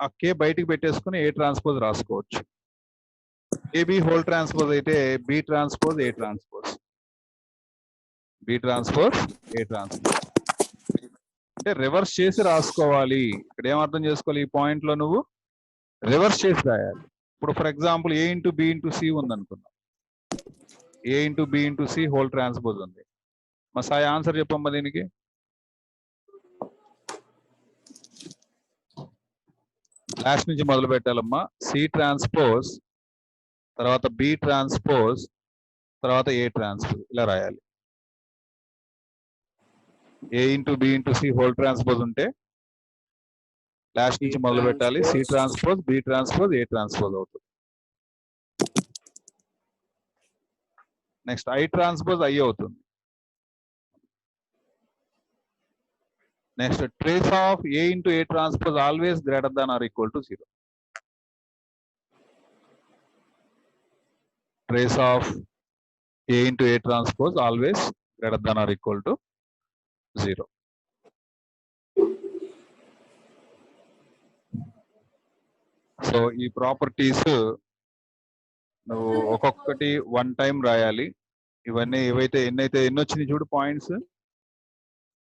ఆ K బయటికి పెట్టేసుకుని A transpose రాసుకోవచ్చు. A B whole transpose అయితే B transpose A transpose. B transpose A transpose అంటే reverse చేసి రాసుకోవాలి. ఇక్కడ ఏం అర్థం చేసుకోవాలి, ఈ పాయింట్ లో నువ్వు రివర్స్ చేసి రాయాలి. ఇప్పుడు for example A into B into C ఉంది అనుకుందాం. A into B into C whole transpose ఉంది. మా సాయి ఆన్సర్ చెప్పమ్మా దీనికి. లాస్ట్ నుంచి మొదలు పెట్టాలమ్మా. సి ట్రాన్స్పోజ్, తర్వాత బి ట్రాన్స్పోజ్, తర్వాత ఏ ట్రాన్స్పోజ్, ఇలా రాయాలి. A into B into C whole transpose ఉంటే లాస్ట్ నుంచి మొదలు పెట్టాలి. C transpose, B transpose, A transpose అవుతుంది. నెక్స్ట్ ఐ ట్రాన్స్పోజ్ ఐ అవుతుంది. Next trace of A into A transpose always greater than or equal to 0. Trace of A into A transpose always greater than or equal to 0. So ఈ properties నువ్వు ఒక్కొక్కటి 1 time రాయాలి. ఇవన్నీ ఎన్ని వచ్చినాయి చూడు points.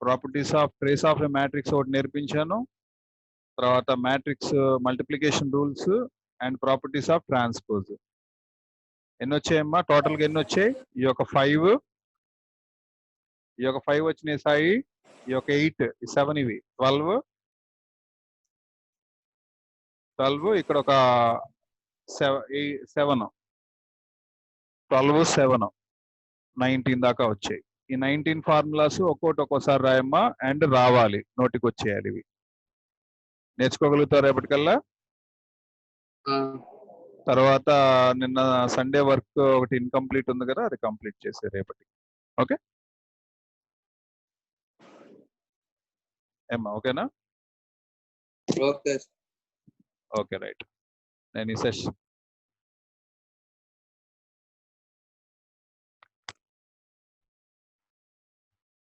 Properties of trace of a matrix ఒకటి నేర్పించాను. తర్వాత matrix multiplication rules and properties of transpose. ఎన్ని వచ్చాయమ్మా టోటల్ గా? ఎన్ని వచ్చాయి? ఈ యొక్క 5, ఈ యొక్క 5 వచ్చినాయి సాయి. ఈ యొక్క 8, 7, ఇవి 12, ఇక్కడ ఒక 7. 12, 7, 19 దాకా వచ్చాయి. ఈ 19 ఫార్ములాస్ ఒక్కోసారి రాయమ్మా, అండ్ రావాలి, నోటికి వచ్చేయాలి. ఇవి నేర్చుకోగలుగుతారు రేపటికల్లా. తర్వాత నిన్న సండే వర్క్ ఒకటి ఇన్కంప్లీట్ ఉంది కదా, అది కంప్లీట్ చేసే రేపటి. ఓకే ఏమ్మా, ఓకేనా? Okay okay right. నేను ఈ సెషన్